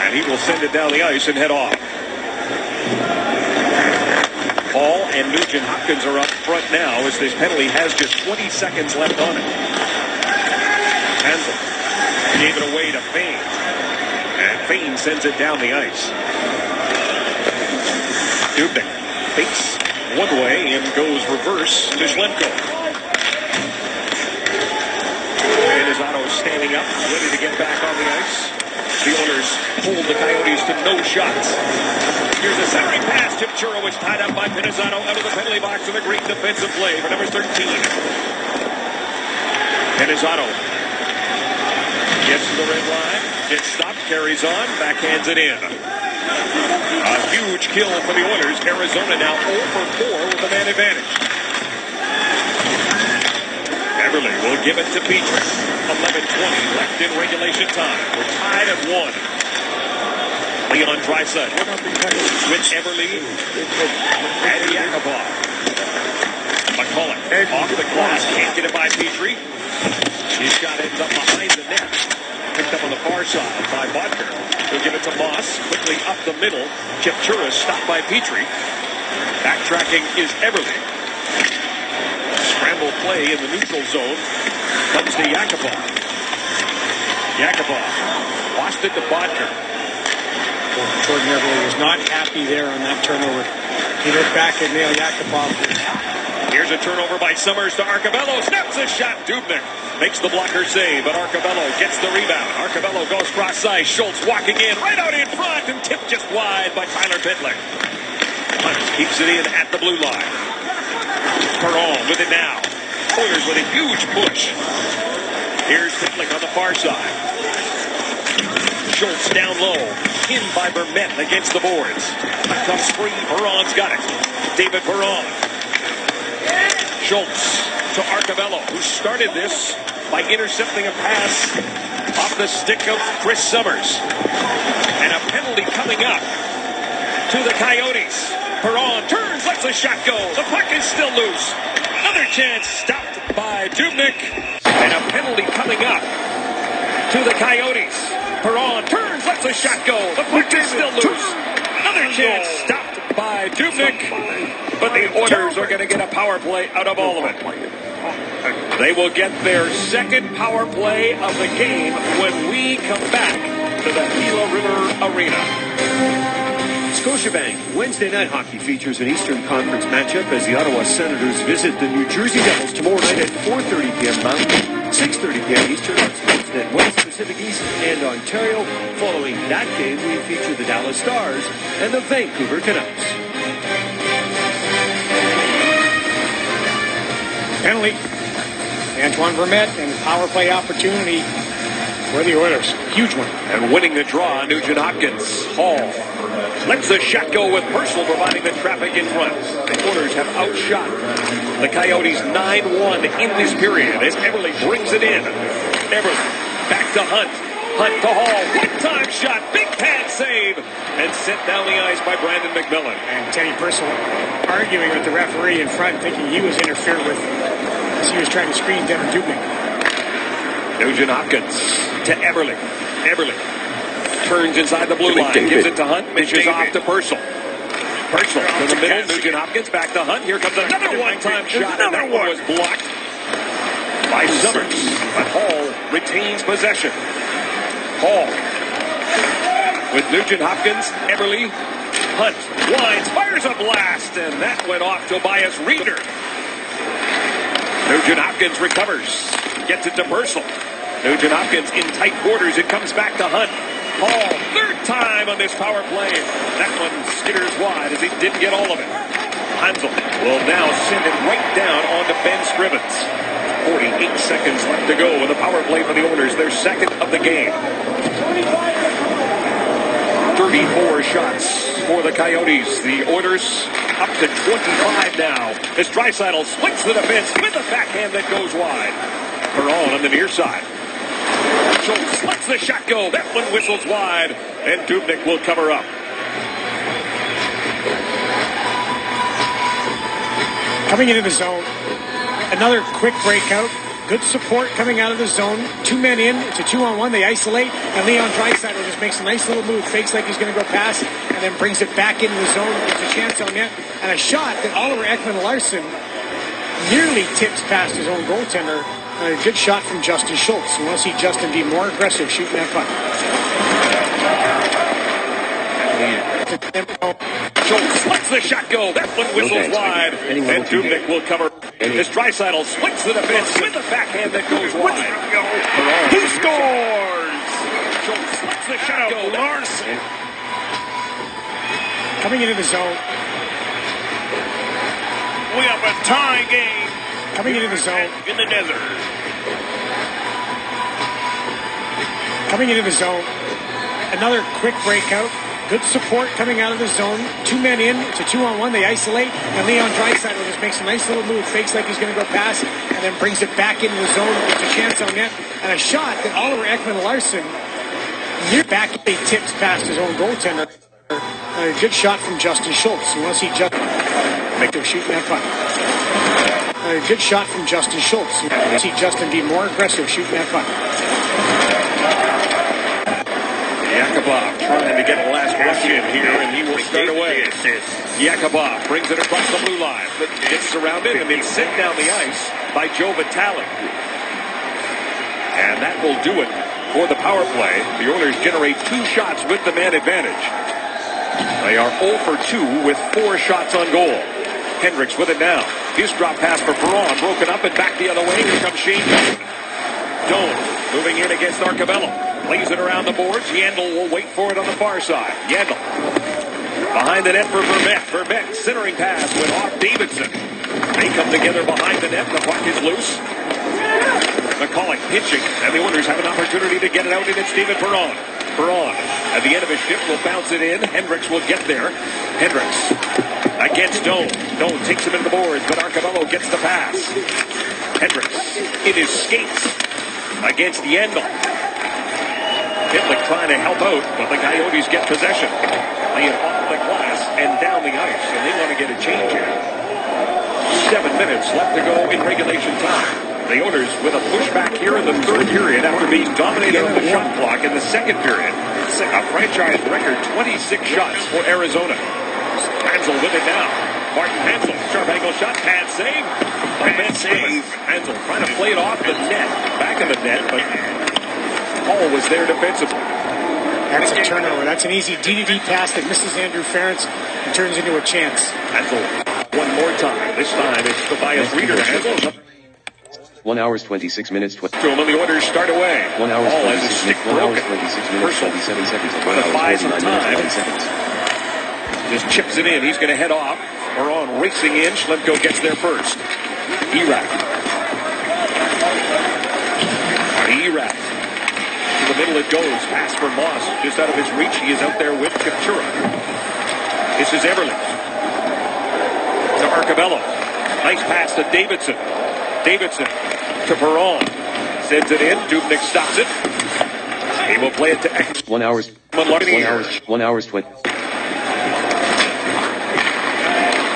And he will send it down the ice and head off. Hall and Nugent Hopkins are up front now as this penalty has just 20 seconds left on it. Hansel gave it away to Fane. And Fane sends it down the ice. Dubnik fakes one way and goes reverse to Schlemko. And as Otto's standing up, ready to get back on the ice. The Oilers hold the Coyotes to no shots. Here's a centering pass. Tip Churro is tied up by Pinizzato out of the penalty box with a great defensive play for number 13. Pinizzato gets to the red line. Gets stopped, carries on, backhands it in. A huge kill for the Oilers. Arizona now 0 for 4 with a man advantage. Beverly will give it to Petrie. 11:20 left in regulation time. We're tied at 1. Leon Draisaitl with Everly and Yakupov. McCulloch off the glass. Can't get it by Petrie. His shot ends up behind the net. Picked up on the far side by Bodker. He'll give it to Moss. Quickly up the middle. Chipchura stopped by Petrie. Backtracking is Everly. Scramble play in the neutral zone. Comes to Yakupov. Yakupov lost it to Bodker. Jordan Everly was not happy there on that turnover. He looked back at Neil Yakupov. Here's a turnover by Summers to Arcabello. Snaps a shot. Dubnik makes the blocker save, but Arcabello gets the rebound. Arcabello goes cross ice. Schultz walking in, right out in front, and tipped just wide by Tyler Pitlick. Hunt keeps it in at the blue line. Perron with it now. Oilers with a huge push. Here's Pitlick on the far side. Schultz down low. In by Vermette against the boards. Comes free. Perron's got it. David Perron. Schultz to Arcabello, who started this by intercepting a pass off the stick of Chris Summers. And a penalty coming up to the Coyotes. Perron turns, lets the shot go. The puck is still loose. Another chance stopped by Dubnik. And a penalty coming up to the Coyotes. Perron turns, lets the shot go. The puck is still loose. Another chance stopped by Dubnik. But the Oilers are going to get a power play out of all of it. They will get their second power play of the game when we come back to the Gila River Arena. Scotiabank Wednesday night hockey features an Eastern Conference matchup as the Ottawa Senators visit the New Jersey Devils tomorrow night at 4:30 p.m. Mountain, 6:30 p.m. Eastern on Sportsnet West, Pacific East, and Ontario. Following that game, we feature the Dallas Stars and the Vancouver Canucks. Penalty. Antoine Vermette and power play opportunity for the Oilers. Huge one. And winning the draw, Nugent Hopkins. Hall lets the shot go with Purcell providing the traffic in front. The Oilers have outshot the Coyotes 9-1 in this period as Everly brings it in. Everly back to Hunt. Hunt to Hall. One-time shot. Big pad save. And sent down the ice by Brandon McMillan. And Teddy Purcell arguing with the referee in front, thinking he was interfered with as he was trying to screen Denver Dubnik. Nugent Hopkins to Everly. Everly turns inside the blue line. Gives it to Hunt. Misses off to Purcell. Purcell to the middle. Nugent Hopkins back to Hunt. Here comes another one-time shot. And that one was blocked by Summers. But Hall retains possession. Hall with Nugent Hopkins, Everly, Hunt, winds, fires a blast, and that went off Tobias Reeder. Nugent Hopkins recovers, gets it to Purcell. Nugent Hopkins in tight quarters, it comes back to Hunt. Hall, third time on this power play. That one skitters wide as he didn't get all of it. Hansel will now send it right down onto Ben Scrivens. 48 seconds left to go with a power play for the Oilers, their second of the game. 34 shots for the Coyotes. The Oilers up to 25 now as Draisaitl splits the defense with a backhand that goes wide. Perron on the near side. Schultz lets the shot go. That one whistles wide, and Dubnik will cover up. Coming into the zone, Another quick breakout. Good support coming out of the zone. 2 men in. It's a 2-on-1. They isolate. And Leon Draisaitl just makes a nice little move. Fakes like he's going to go pass. And then brings it back into the zone. Gets a chance on net. And a shot that Oliver Ekman-Larsson nearly tips past his own goaltender. And a good shot from Justin Schultz. We want to see Justin be more aggressive shooting that puck. Schultz lets the shot go. That one whistles wide. And Dubnyk will cover. As Draisaitl splits the defense with the backhand that goes wide. He scores! Schultz lets the shot go. Larson. Coming into the zone. We have a tie game. Coming into the zone. In the desert. Coming into the zone. Another quick breakout. Good support coming out of the zone. 2 men in. It's a 2-on-1. They isolate. And Leon Draisaitl just makes a nice little move. Fakes like he's going to go pass. And then brings it back into the zone. Gets a chance on net. And a shot that Oliver Ekman-Larsson near back. He tips past his own goaltender. A good shot from Justin Schultz. You want to see Justin make him shooting that puck. A good shot from Justin Schultz. You want to see Justin be more aggressive shooting that puck. Yakubov trying to get a last rush in here, and he will start away. Yakubov brings it across the blue line, but gets surrounded and then sent down the ice by Joe Vitale. And that will do it for the power play. The Oilers generate 2 shots with the man advantage. They are 0 for 2 with 4 shots on goal. Hendricks with it now. His drop pass for Perron, broken up and back the other way. Here comes Shane Doan. Doan moving in against Arcabello. Plays it around the boards. Yandel will wait for it on the far side. Yandel behind the net for Vermette. Vermette centering pass went off Davidson. They come together behind the net. The puck is loose. McCulloch pitching, and the Oilers have an opportunity to get it out, and it's David Perron. Perron at the end of his shift will bounce it in. Hendricks will get there. Hendricks against Doan. Doan takes him into the boards, but Arcabello gets the pass. Hendricks in his skates against Yandel. Pitlick trying to help out, but the Coyotes get possession. Lay it off the glass and down the ice, and they want to get a change here. 7 minutes left to go in regulation time. The Oilers with a pushback here in the third period after being dominated on the shot clock in the second period. A franchise record 26 shots for Arizona. Hansel with it now. Martin Hansel, sharp angle shot, pad save. Save. Hansel trying to play it off the net, back of the net, but Paul was there defensively. That's a turnover. That's an easy D-to-D pass that misses Andrew Ferentz and turns into a chance. Hansel, one more time. This time it's Tobias Reeder. Hansel. 1 hour 26 minutes. To him, and the Oilers start away. 1 hour All as a 26 stick minutes. 1 hour broken. 26 minutes. 27 seconds. 1 hour 49 minutes. 9 seconds. Just chips it in. He's going to head off. Perron racing in. Schlemko gets there first. Erat. Erat. To the middle it goes. Pass for Moss. Just out of his reach. He is out there with Kaptura. This is Everly. To Arcabello. Nice pass to Davidson. Davidson to Perron. Sends it in. Dubnyk stops it. He will play it to X. 1 hour 20.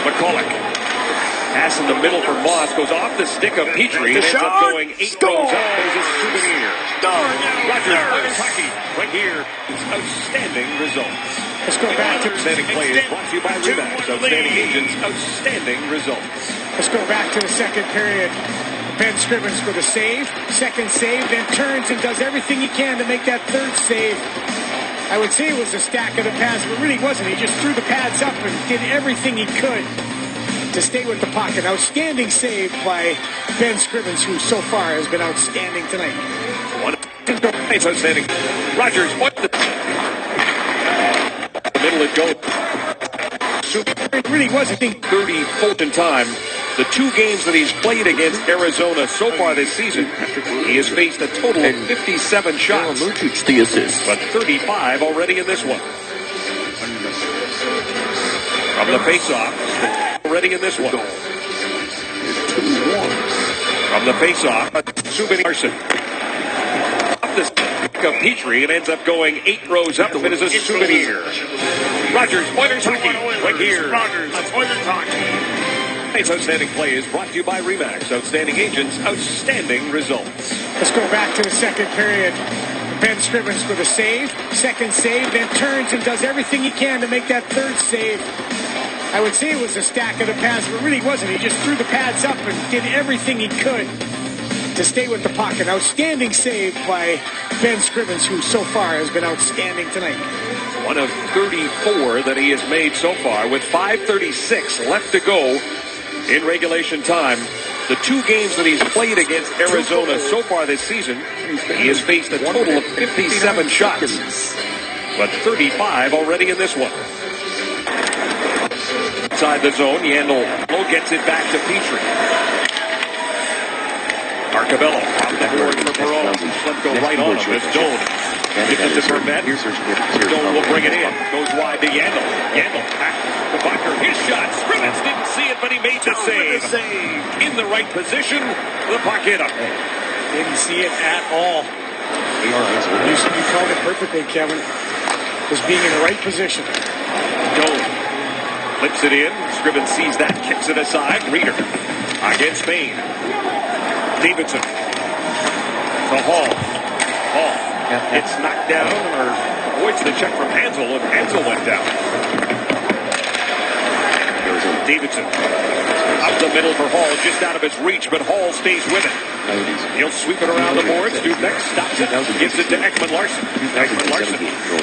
McCulloch. Pass in the middle for Moss. Goes off the stick of Petrie. And ends up going 8 rows up. There's a souvenir. Rogers hockey. Right here. It's outstanding results. Let's go back to Outstanding play is brought to you by Remax. Outstanding agents. Outstanding results. Let's go back to the second period. Ben Scrivens with a save. Second save, then turns and does everything he can to make that third save. I would say it was a stack of the pads, but it really wasn't. He just threw the pads up and did everything he could to stay with the puck. An outstanding save by Ben Scrivens, who so far has been outstanding tonight. It's outstanding. Rogers, what the... Middle it goes. It really wasn't. 34th in time. The 2 games that he's played against Arizona so far this season, he has faced a total of 57 shots. The assist. But 35 already in this one. From the faceoff, already in this one. From the faceoff, Subban Larson. Up the stick of Petrie, and ends up going 8 rows up. It is a souvenir. Rogers, Oilers hockey, right here. Rogers, Oilers hockey. Tonight's outstanding play is brought to you by RE/MAX. Outstanding agents, outstanding results. Let's go back to the second period. Ben Scrivens with a save, second save, then turns and does everything he can to make that third save. I would say it was a stack of the pads, but it really wasn't. He just threw the pads up and did everything he could to stay with the puck. An outstanding save by Ben Scrivens, who so far has been outstanding tonight. One of 34 that he has made so far, with 5:36 left to go in regulation time. The two games that he's played against Arizona so far this season, he has faced a total of 57 shots, but 35 already in this one. Inside the zone, Yandel gets it back to Petrie. Arcabello off the board for Perron. Let go right on him as Doan. Gives it to Vermette. Doan will bring it in. Goes wide to Yandel. Yandel back to Bucker. His shot. Scrivens didn't see it, but he made the save. In the right position. The puck hit him. Didn't see it at all. You called it perfectly, Kevin. Was being in the right position. Doan flips it in. Scrivens sees that. Kicks it aside. Reeder against Spain. Davidson to Hall. Hall gets knocked down or avoids the check from Hansel, and Hansel went down. Davidson up the middle for Hall, just out of his reach, but Hall stays with it. He'll sweep it around the boards. Dubnyk stops it, gives it to Ekman Larson. Ekman Larson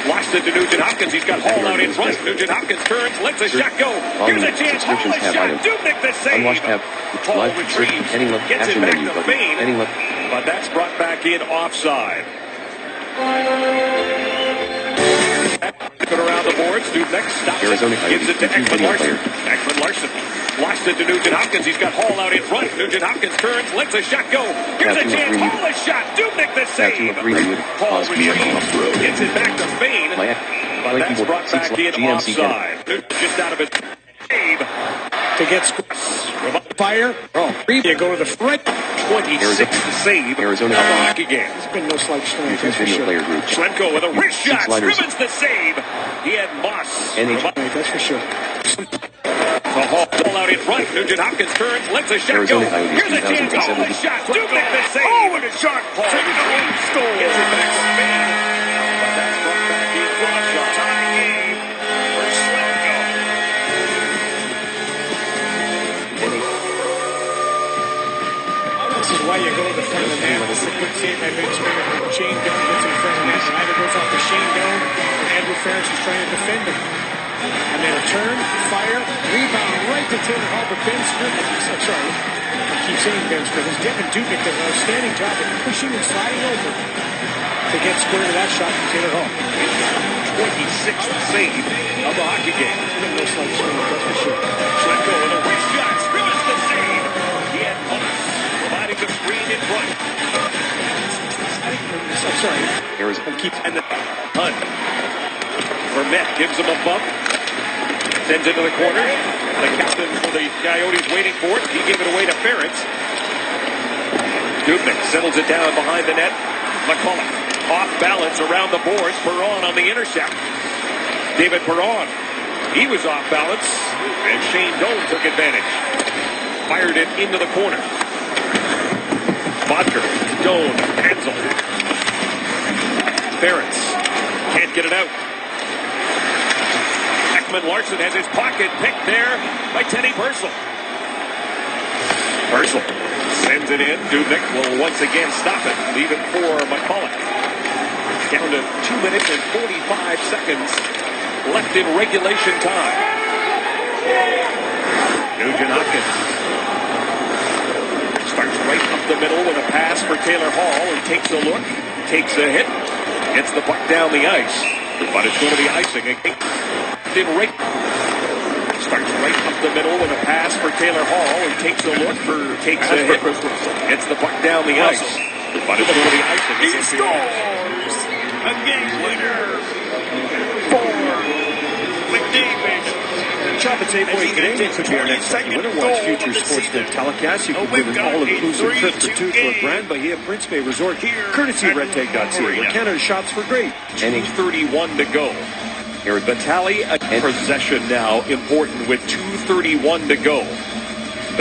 lost it to Nugent Hopkins. He's got Hall out in front. Nugent Hopkins turns, lets a shot go. Here's a chance. Hall a shot. Dubnyk the save. Hall retrieves, gets it back to Fane, but that's brought back in offside. Put around the boards. Dubnyk stops it, gives it to Ekman Larson. Ekman Larson lost it to Nugent Hopkins. He's got Hall out in front. Nugent Hopkins turns, lets a shot go. Here's a chance. Hall a shot. Dubnyk the save. Hall retrieves, gets it back to Fane, but that's brought back in offside. Just out of his save. To get fire. You go to the front. 26th save of the hockey game. There's been no slouch tonight, that's for sure. Schlemko with a wrist shot. Scrivens the save. He had Moss. That's for sure. The Hall out in front. Nugent Hopkins turns, lets a shot go. Here's a chance. Hall a shot. Dubnyk the save. Oh, and a shot. Paul Stole. Gets it back to Spain. But that's brought back in for a shot. Tie game for Schlemko. This is why you go to the front of the net. It's a good save by Ben Scrivens. Shane Doan gets in front of the net. It either goes off to Shane Doan or Andrew Ferris is trying to defend him. And then a turn, fire, rebound right to Taylor Hall, but Ben Scrivens, I'm sorry, I keep saying Ben Scrivens. Devin Dubnyk does an outstanding job of pushing and sliding over to get square to that shot from Taylor Hall. 26th save of the hockey game. No slight swing, that's for sure. Schlemko with a wrist shot. Scrivens the save. He had Moss providing the screen in front. I'm sorry. And the Hunt. Vermette gives him a bump. Sends it to the corner. The captain for the Coyotes waiting for it. He gave it away to Ferentz. Dubnyk settles it down behind the net. McCullough off balance around the boards. Perron on the intercept. David Perron. He was off balance, and Shane Doan took advantage. Fired it into the corner. Bodker, Doan, Hansel. Ferentz can't get it out. Ekman Larson has his pocket picked there by Teddy Purcell. Purcell sends it in. Dubnyk will once again stop it. Leave it for McCullough. Down to 2 minutes and 45 seconds left in regulation time. Nugent Hopkins starts right up the middle with a pass for Taylor Hall and takes a look, takes a hit, gets the puck down the ice, but it's going to be icing again. Starts right up the middle with a pass for Taylor Hall and takes a look, takes a hit, gets the puck down the ice, but it's going to be icing. He scores a game winner for McDavid. Chop and Tape Boy today could be our next winner. Watch future Sportsnet telecast. You can win an all-inclusive trip for two to a Grand Bahia Prince Bay Resort, courtesy of redtag.ca, where Canada shops for great. 2:31 to go. The tally, a possession now important with 2:31 to go.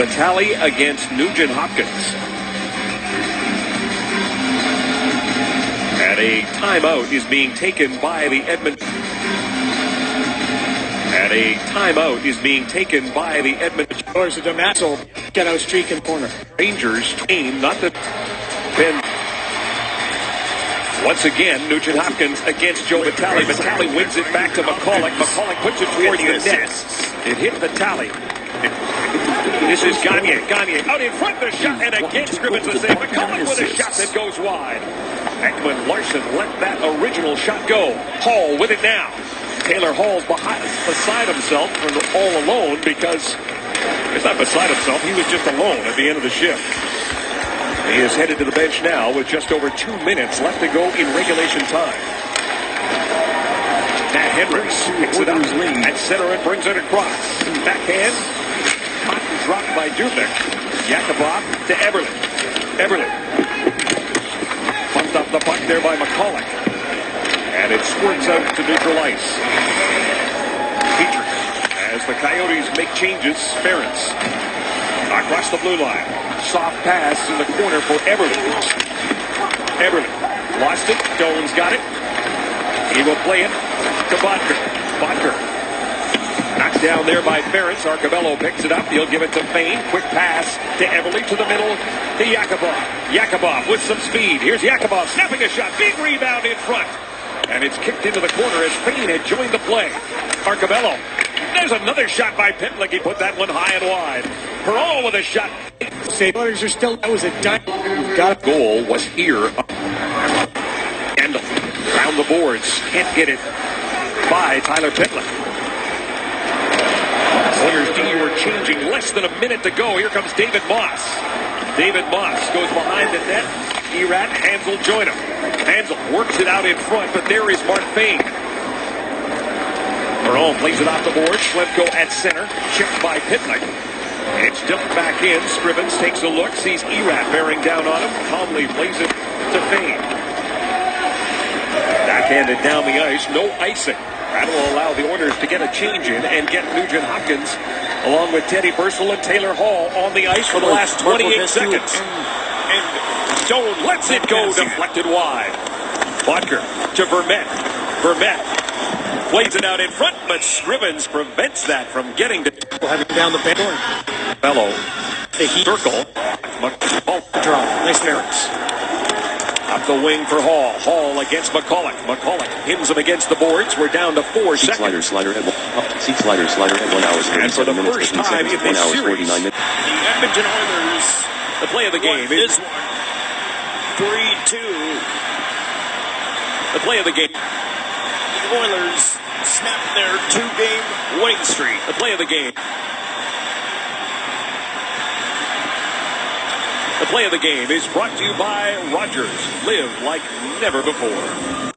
Vitale against Nugent Hopkins. And a timeout is being taken by the Edmonton. And a timeout is being taken by the Edmonton. There's a Damaso get out streak in corner. Rangers aim not to bend. Once again, Nugent Hopkins against Joe Vitale. Vitale wins it back to McCulloch. McCulloch puts it towards the net. It hit Vitale. This is Gagne. Gagne out in front of the shot, and again Scrivens the save. McCulloch with a shot that goes wide. Ekman Larson let that original shot go. Hall with it now. Taylor Hall's beside himself all alone because he's not beside himself. He was just alone at the end of the shift. He is headed to the bench now with just over 2 minutes left to go in regulation time. Matt Hendricks picks it up at center and brings it across. Backhand. Hot dropped by Dubnik. Yakubov to Eberle. Eberle. Bumped up the puck there by McCulloch. And it squirts out to neutral ice. Petrie, as the Coyotes make changes, Ferentz across the blue line. Soft pass in the corner for Eberle. Eberle lost it. Doan's got it. He will play it to Bodker. Bodker knocked down there by Ferentz. Arcabello picks it up. He'll give it to Fane. Quick pass to Eberle to the middle to Yakubov. Yakubov with some speed. Here's Yakubov snapping a shot. Big rebound in front. And it's kicked into the corner as Fane had joined the play. Arcabello. There's another shot by Pitlick. He put that one high and wide. Perreault with a shot. Others are still. That was a dime. Got a goal was here. And around the boards. Can't get it by Tyler Pitlick. Oilers D were changing less than a minute to go. Here comes David Moss. David Moss goes behind the net. Erat, Hansel join him. Hansel works it out in front, but there is Mark Fane. Perreault plays it off the board. Schlemko at center. Chipped by Pitlick. It's dumped back in. Scrivens takes a look. Sees Erat bearing down on him. Calmly plays it to Fane. Backhanded down the ice. No icing. That will allow the Oilers to get a change in and get Nugent Hopkins along with Teddy Purcell and Taylor Hall on the ice for the last 28 seconds. And Stone lets it go, deflected wide. Bodker to Vermette. Vermette plays it out in front, but Scrivens prevents that from getting to having down the bench. Bello. Circle. Draw. Nice clearance. Up the wing for Hall. Hall against McCulloch. McCulloch pins him against the boards. We're down to 4 seconds. Slider at 1 hour, and for the first time in this series, the Edmonton Oilers. The play of the game is 3-2. The play of the game. The Oilers snap their 2-game winning streak. The play of the game. The play of the game is brought to you by Rogers. Live like never before.